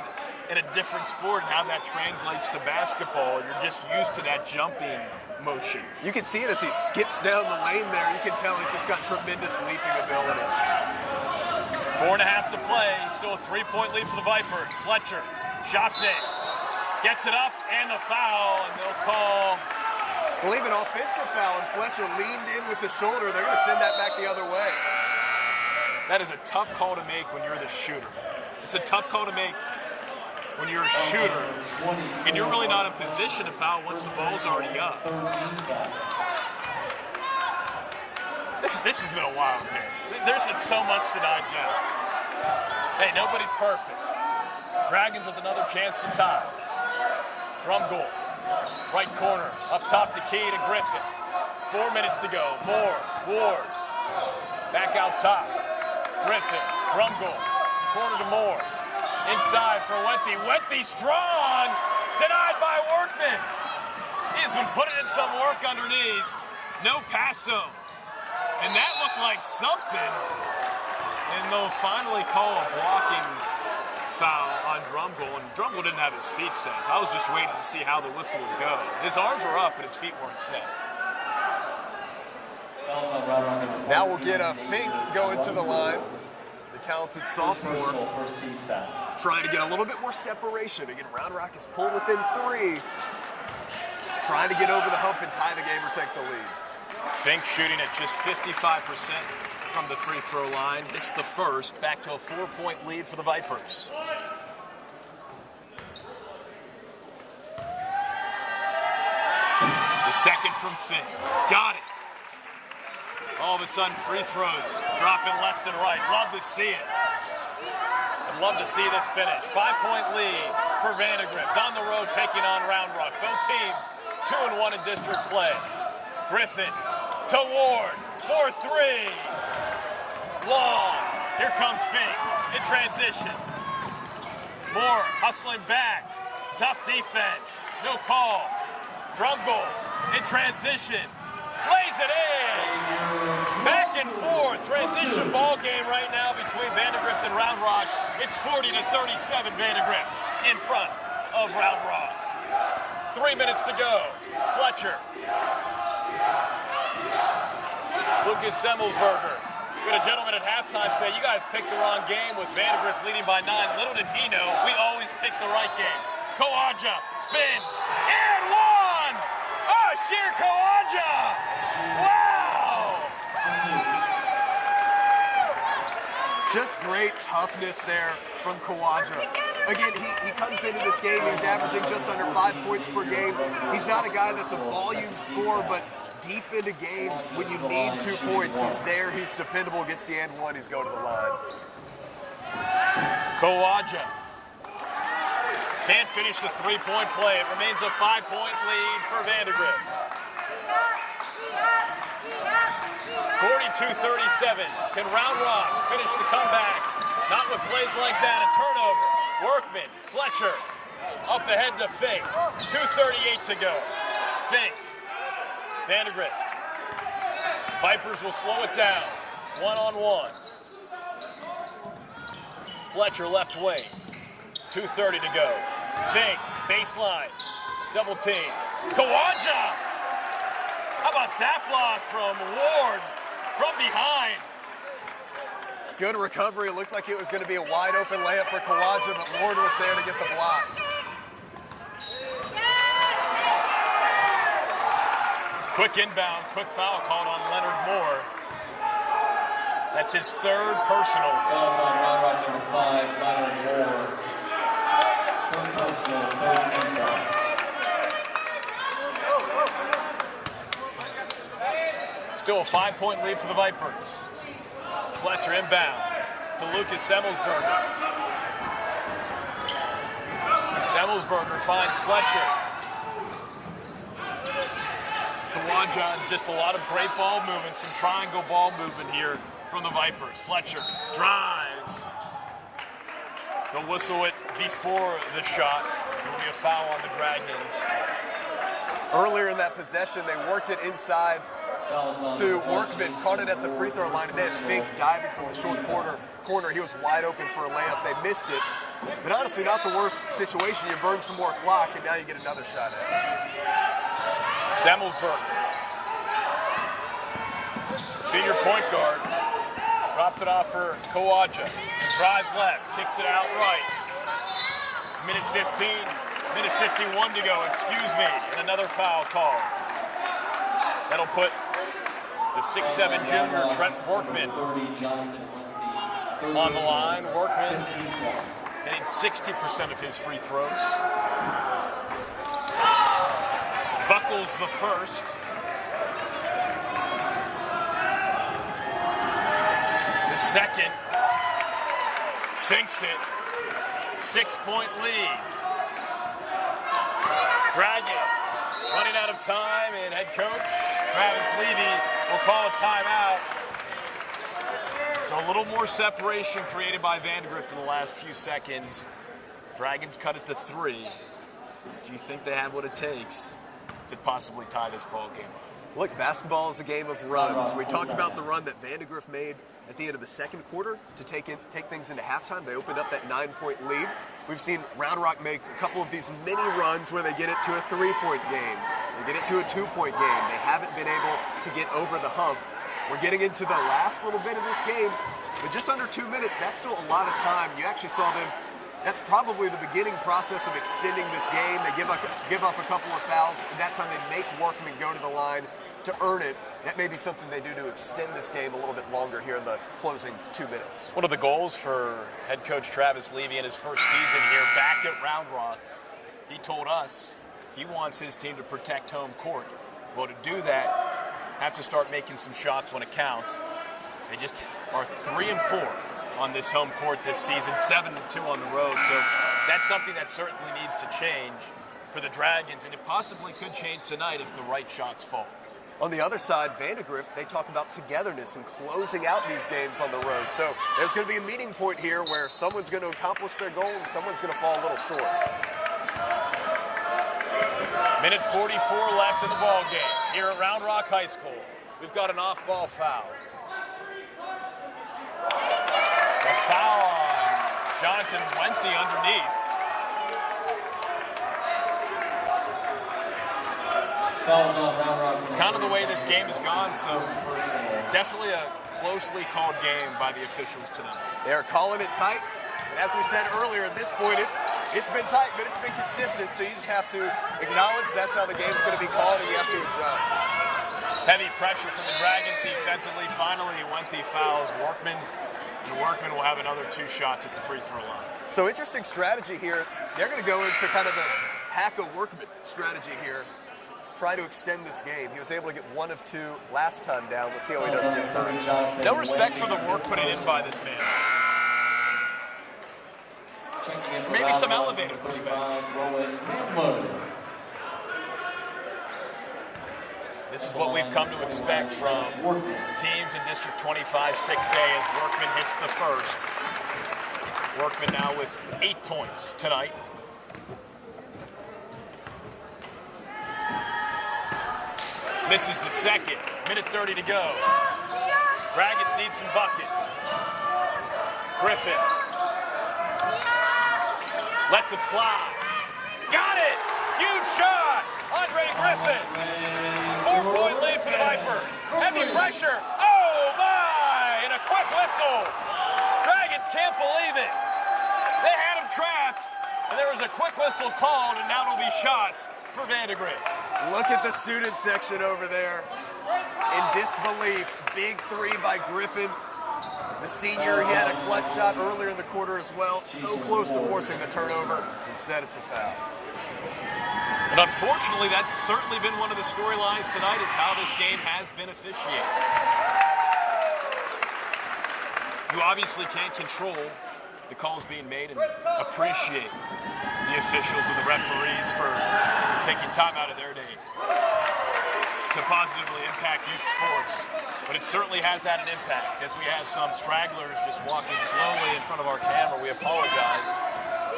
in a different sport and how that translates to basketball, you're just used to that jumping motion. You can see it as he skips down the lane there. You can tell he's just got tremendous leaping ability. 4.5 to play. Still a 3-point lead for the Vipers. Fletcher, shot fake. Gets it up and the foul, and they'll call. I believe an offensive foul, and Fletcher leaned in with the shoulder. They're going to send that back the other way. That is a tough call to make when you're the shooter. It's a tough call to make when you're a shooter, and you're really not in position to foul once the ball's already up. This has been a wild game. There's been so much to digest. Hey, nobody's perfect. Dragons with another chance to tie. Drum goal. Right corner, up top to Key to Griffin. 4 minutes to go. Moore, Ward. Back out top. Griffin, drum goal. Corner to Moore. Inside for Wenthy. Wenthy strong. Denied by Workman. He's been putting in some work underneath. No passo. And that looked like something. And they'll finally call a blocking foul on Drumgold. And Drumgold didn't have his feet set. I was just waiting to see how the whistle would go. His arms were up, but his feet weren't set. Now we'll get a Fink going to the line. The talented sophomore trying to get a little bit more separation. Again, Round Rock is pulled within 3. Trying to get over the hump and tie the game or take the lead. Fink shooting at just 55% from the free throw line. Hits the first. Back to a 4-point lead for the Vipers. The second from Fink. Got it. All of a sudden, free throws dropping left and right. Love to see it. I'd love to see this finish. 5-point lead for Vandegrift. On the road, taking on Round Rock. Both teams 2-1 in district play. Griffin to Ward for 3. Long. Here comes Fink in transition. Moore hustling back. Tough defense. No call. Drumgold in transition. Lays it in. Back and forth. Transition ball game right now between Vandegrift and Round Rock. It's 40-37 Vandegrift in front of Round Rock. 3 minutes to go. Fletcher. Lucas Semmelsberger. We had a gentleman at halftime say, you guys picked the wrong game with Vandegrift leading by 9. Little did he know, we always pick the right game. Kawaja, spin, and one! Oh, sheer Kawaja! Wow! Just great toughness there from Kawaja. Again, he comes into this game, he's averaging just under 5 points per game. He's not a guy that's a volume scorer, but deep into games when you need 2 points, he's there, he's dependable, gets the and one, he's going to the line. Kawaja can't finish the three-point play. It remains a 5-point lead for Vandegrift. 42-37. Can Round Rock finish the comeback? Not with plays like that. A turnover. Workman, Fletcher, up ahead to Fink. 2:38 to go. Fink, Vandegrift. Vipers will slow it down. 1-on-1. Fletcher left wing. 2:30 to go. Fink, baseline, double team. Kawaja! How about that block from Ward from behind? Good recovery. It looked like it was going to be a wide open layup for Kawaja, but Ward was there to get the block. Quick inbound, quick foul called on Leonard Moore. That's his third personal. Fouls on Round Rock number 5, Leonard Moore. Third personal, third team foul. Still a 5-point lead for the Vipers. Fletcher inbounds to Lucas Semmelsberger. Semmelsberger finds Fletcher. Kawaja, just a lot of great ball movement, some triangle ball movement here from the Vipers. Fletcher drives. They'll whistle it before the shot. There'll be a foul on the Dragons. Earlier in that possession, they worked it inside to Workman, caught it at the free throw line, and then Fink diving from the short corner. He was wide open for a layup. They missed it. But honestly, not the worst situation. You burn some more clock, and now you get another shot at it. Semmelsberger, senior point guard, drops it off for Kawaja. Drives left, kicks it out right. Minute 15, minute 51 to go, excuse me, and another foul call. That'll put the 6'7" junior Trent Workman on the line. Workman hitting 60% of his free throws. Buckles the first. The second sinks it. 6-point lead. Dragons running out of time, and head coach Travis Levy will call a timeout. So a little more separation created by Vandegrift in the last few seconds. Dragons cut it to 3. Do you think they have what it takes to possibly tie this ball game? Look, basketball is a game of runs. We talked about the run that Vandegrift made at the end of the second quarter to take things into halftime. They opened up that 9-point lead. We've seen Round Rock make a couple of these mini runs where they get it to a 3-point game. They get it to a 2-point game. They haven't been able to get over the hump. We're getting into the last little bit of this game, but just under 2 minutes, that's still a lot of time. You actually saw them. That's probably the beginning process of extending this game. They give up a couple of fouls, and that's how they make Workman go to the line to earn it. That may be something they do to extend this game a little bit longer here in the closing 2 minutes. One of the goals for head coach Travis Levy in his first season here back at Round Rock, he told us he wants his team to protect home court. Well, to do that, have to start making some shots when it counts. They just are 3-4 on this home court this season, 7-2 on the road. So that's something that certainly needs to change for the Dragons, and it possibly could change tonight if the right shots fall. On the other side, Vandegrift, they talk about togetherness and closing out these games on the road. So there's going to be a meeting point here where someone's going to accomplish their goal and someone's going to fall a little short. Minute 44 left in the ball game here at Round Rock High School. We've got an off-ball foul. A foul on Jonathan Wenthy underneath. It's kind of the way this game has gone, so definitely a closely called game by the officials tonight. They are calling it tight. And as we said earlier, at this point, it's been tight, but it's been consistent, so you just have to acknowledge that's how the game's going to be called, and you have to adjust. Heavy pressure from the Dragons defensively. Finally, Wenthy fouls Workman, and Workman will have another 2 shots at the free throw line. So interesting strategy here. They're going to go into kind of the hack-a-Workman strategy here. Try to extend this game. He was able to get 1 of 2 last time down. Let's see how he does this time. No respect for the work put in by this man. Maybe some elevated respect. This is what we've come to expect from teams in District 25 6A as Workman hits the first. Workman now with 8 points tonight. Misses the second. Minute 30 to go. Dragons need some buckets. Griffin lets it fly. Got it! Huge shot! Andre Griffin. 4-point lead for the Vipers. Heavy pressure. Oh my! And a quick whistle. Dragons can't believe it. They had him trapped, and there was a quick whistle called, and now it'll be shots for Vandegrift. Look at the student section over there in disbelief. Big 3 by Griffin. The senior, he had a clutch shot earlier in the quarter as well. So close to forcing the turnover. Instead, it's a foul. And unfortunately, that's certainly been one of the storylines tonight, is how this game has been officiated. You obviously can't control the calls being made and appreciate the officials and the referees for taking time out of their day to positively impact youth sports. But it certainly has had an impact, as we have some stragglers just walking slowly in front of our camera. We apologize.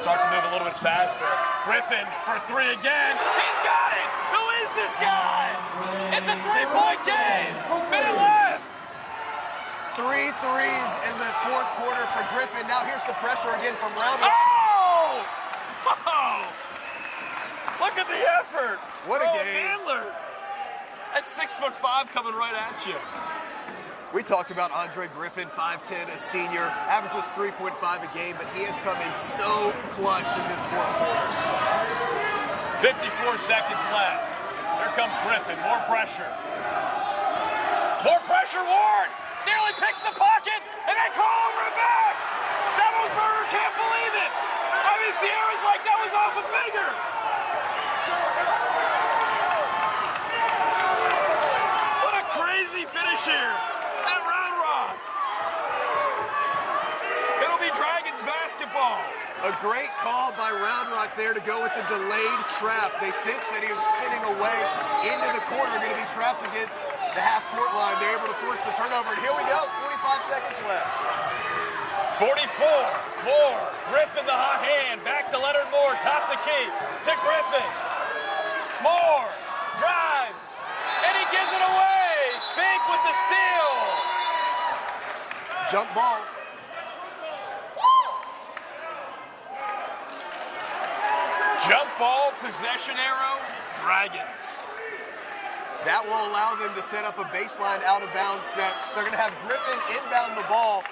Start to move a little bit faster. Griffin for 3 again. He's got it! Who is this guy? It's a 3-point game. Minute left. 3 threes in the 4th quarter for Griffin. Now here's the pressure again from Roundrock. Oh! Oh! Look at the effort. What a game. Handler. That's 6'5" coming right at you. We talked about Andre Griffin, 5'10", a senior, averages 3.5 a game, but he has come in so clutch in this 4th quarter. 54 seconds left. Here comes Griffin, more pressure. More pressure, Ward! Nearly picks the pocket, and they call over it back! Savelsberger can't believe it! I mean, Sierra's like that was off a finger! What a crazy finish here at Round Rock! It'll be Dragons basketball. A great call by Round Rock there to go with the delayed trap. They sensed that he was spinning away into the corner, going to be trapped against the half-court line. They're able to force the turnover, and here we go, 45 seconds left. 44, Moore, Griffin the hot hand, back to Leonard Moore, top the key, to Griffin. Moore drives, and he gives it away. Fink with the steal. Jump ball. Jump ball, possession arrow, Dragons. That will allow them to set up a baseline out-of-bounds set. They're going to have Griffin inbound the ball.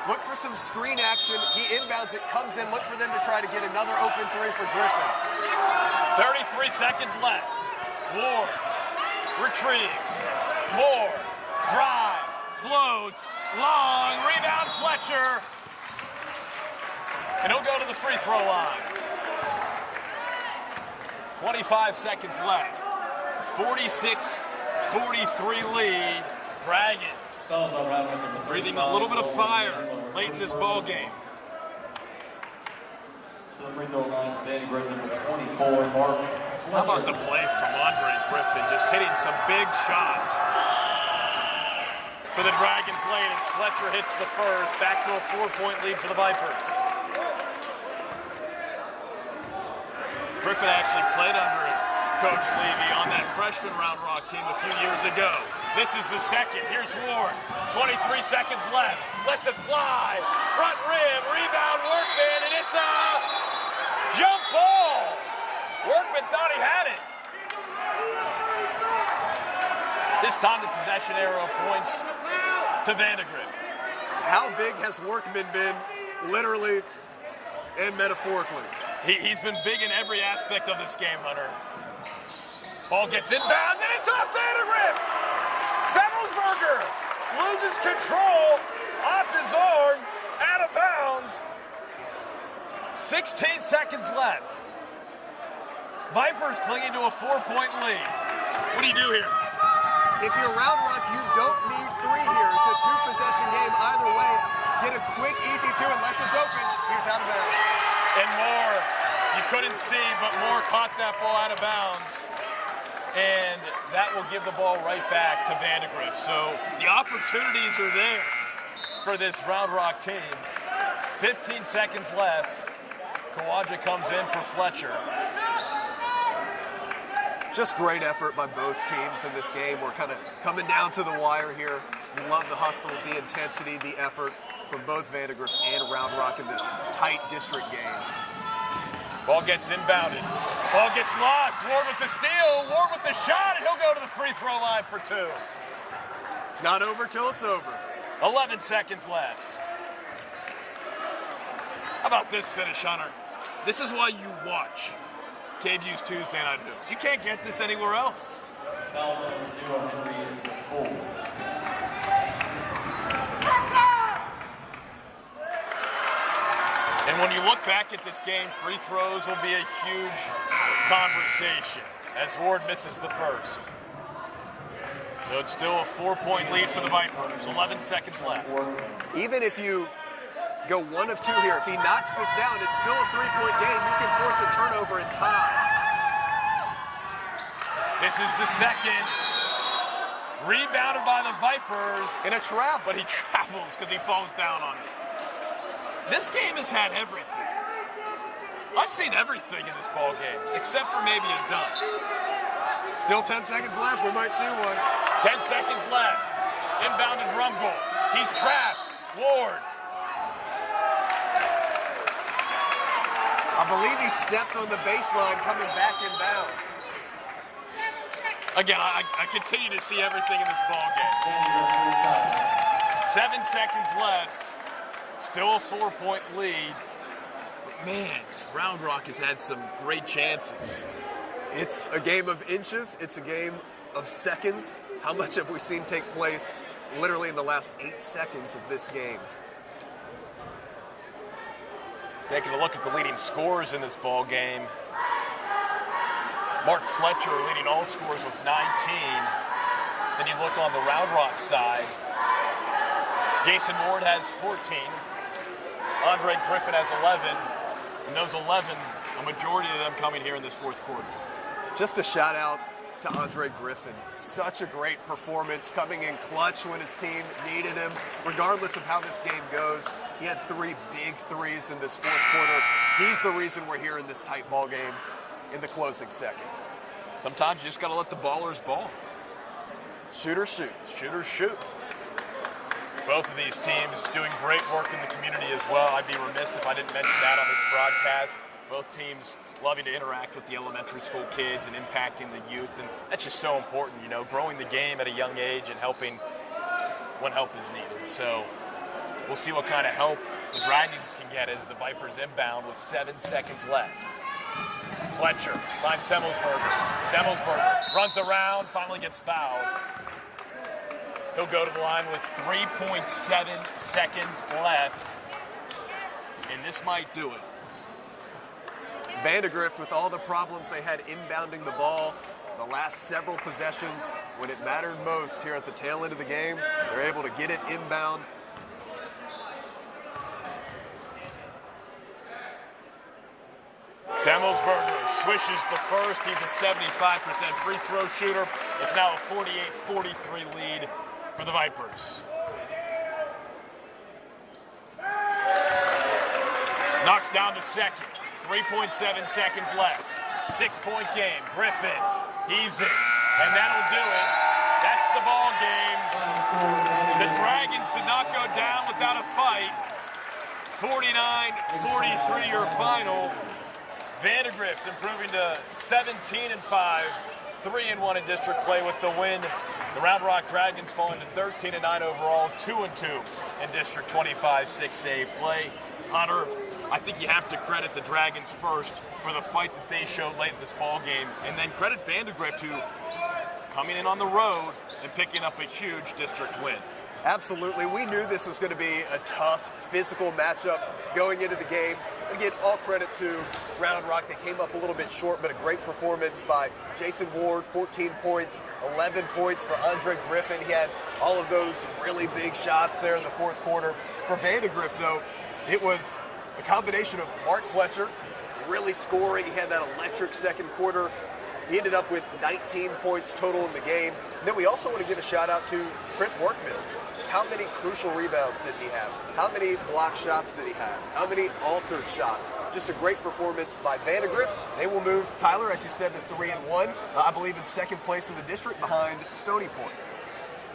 Look for some screen action. He inbounds it, comes in. Look for them to try to get another open 3 for Griffin. 33 seconds left. Ward retrieves. Moore drives, floats, long, rebound Fletcher. And he'll go to the free throw line. 25 seconds left. 46-43 lead. Dragons breathing a little bit of fire late in this ball game. So the free throw line, Vandegrift, number 24, Mark. How about the play from Andre Griffin, just hitting some big shots for the Dragons late as Fletcher hits the first. Back to a 4-point lead for the Vipers. Griffin actually played under Coach Levy on that freshman Round Rock team a few years ago. This is the second. Here's Ward. 23 seconds left. Lets it fly. Front rim. Rebound Workman. And it's a jump ball. Workman thought he had it. This time the possession arrow points to Vandegrift. How big has Workman been, literally and metaphorically? He's been big in every aspect of this game, Hunter. Ball gets inbound, and it's off Vandegrift! Semmelsberger loses control off his arm, out of bounds. 16 seconds left. Vipers clinging to a 4-point lead. What do you do here? If you're Round Rock, you don't need three here. It's a two-possession game either way. Get a quick, easy two unless it's open. Here's out of bounds. And Moore, you couldn't see, but Moore caught that ball out of bounds. And that will give the ball right back to Vandegrift. So the opportunities are there for this Round Rock team. 15 seconds left. Kawaja comes in for Fletcher. Just great effort by both teams in this game. We're kind of coming down to the wire here. We love the hustle, the intensity, the effort from both Vandegrift and Round Rock in this tight district game. Ball gets inbounded. Ball gets lost. Ward with the steal. Ward with the shot, and he'll go to the free throw line for two. It's not over till it's over. 11 seconds left. How about this finish, Hunter? This is why you watch KVUE's Tuesday Night Hoops. You can't get this anywhere else. Fouls on 0, Henry 4. And when you look back at this game, free throws will be a huge conversation as Ward misses the first. So it's still a 4-point lead for the Vipers. 11 seconds left. Even if you go 1 of 2 here, if he knocks this down, it's still a 3-point game. You can force a turnover and tie. This is the second. Rebounded by the Vipers. In a trap. But he travels because he falls down on it. This game has had everything. I've seen everything in this ball game, except for maybe a dunk. Still 10 seconds left. We might see one. 10 seconds left. Inbounded Rumble. He's trapped. Ward. I believe he stepped on the baseline coming back in bounds. Again, I continue to see everything in this ball game. 7 seconds left. Still a 4-point lead. But man, Round Rock has had some great chances. It's a game of inches. It's a game of seconds. How much have we seen take place literally in the last 8 seconds of this game? Taking a look at the leading scorers in this ball game. Mark Fletcher leading all scorers with 19. Then you look on the Round Rock side. Jason Ward has 14. Andre Griffin has 11. And those 11, a majority of them coming here in this fourth quarter. Just a shout out to Andre Griffin. Such a great performance, coming in clutch when his team needed him. Regardless of how this game goes, he had 3 big threes in this fourth quarter. He's the reason we're here in this tight ball game in the closing seconds. Sometimes you just got to let the ballers ball. Shooters shoot. Shooters shoot. Both of these teams doing great work in the community as well. I'd be remiss if I didn't mention that on this broadcast. Both teams loving to interact with the elementary school kids and impacting the youth, and that's just so important, you know, growing the game at a young age and helping when help is needed. So we'll see what kind of help the Dragons can get as the Vipers inbound with 7 seconds left. Fletcher finds Semmelsberger. Semmelsberger runs around, finally gets fouled. He'll go to the line with 3.7 seconds left, and this might do it. Vandegrift, with all the problems they had inbounding the ball the last several possessions, when it mattered most here at the tail end of the game, they're able to get it inbound. Semmelsberger swishes the first. He's a 75% free throw shooter. It's now a 48-43 lead for the Vipers. Knocks down the second. 3.7 seconds left. 6-point game. Griffin heaves it, and that'll do it. That's the ball game. The Dragons did not go down without a fight. 49-43 your final. Vandegrift improving to 17-5, 3-1 in district play with the win. The Round Rock Dragons falling to 13-9 overall, 2-2 in District 25 6A play. Hunter, I think you have to credit the Dragons first for the fight that they showed late in this ball game, and then credit Vandegrift who coming in on the road and picking up a huge district win. Absolutely. We knew this was going to be a tough physical matchup going into the game. Again, all credit to Round Rock. They came up a little bit short, but a great performance by Jason Ward, 14 points, 11 points for Andre Griffin. He had all of those really big shots there in the fourth quarter. For Vandegrift, though, it was a combination of Mark Fletcher really scoring. He had that electric second quarter. He ended up with 19 points total in the game. And then we also want to give a shout out to Trent Workman. How many crucial rebounds did he have? How many block shots did he have? How many altered shots? Just a great performance by Vandegrift. They will move, Tyler, as you said, to 3-1. I believe in second place in the district behind Stony Point.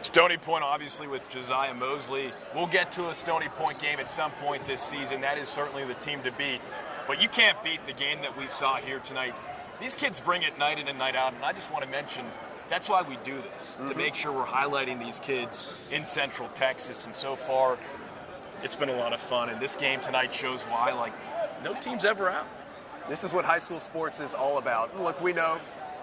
Stony Point, obviously, with Josiah Mosley. We'll get to a Stony Point game at some point this season. That is certainly the team to beat. But you can't beat the game that we saw here tonight. These kids bring it night in and night out, and I just want to mention that's why we do this, to make sure we're highlighting these kids in Central Texas. And so far, it's been a lot of fun. And this game tonight shows why, like, no team's ever out. This is what high school sports is all about. Look, we know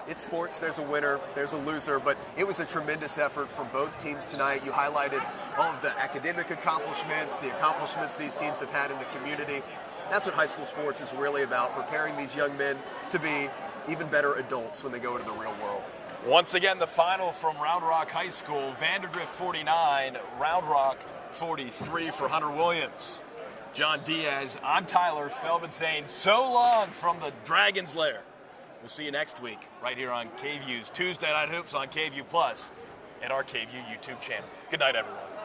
it's sports. There's a winner, there's a loser, but it was a tremendous effort from both teams tonight. You highlighted all of the academic accomplishments, the accomplishments these teams have had in the community. That's what high school sports is really about, preparing these young men to be even better adults when they go into the real world. Once again, the final from Round Rock High School, Vandegrift 49, Round Rock 43 for Hunter Williams. John Diaz, I'm Tyler Feldman saying so long from the Dragon's Lair. We'll see you next week right here on KVUE's Tuesday Night Hoops on KVUE Plus and our KVUE YouTube channel. Good night, everyone.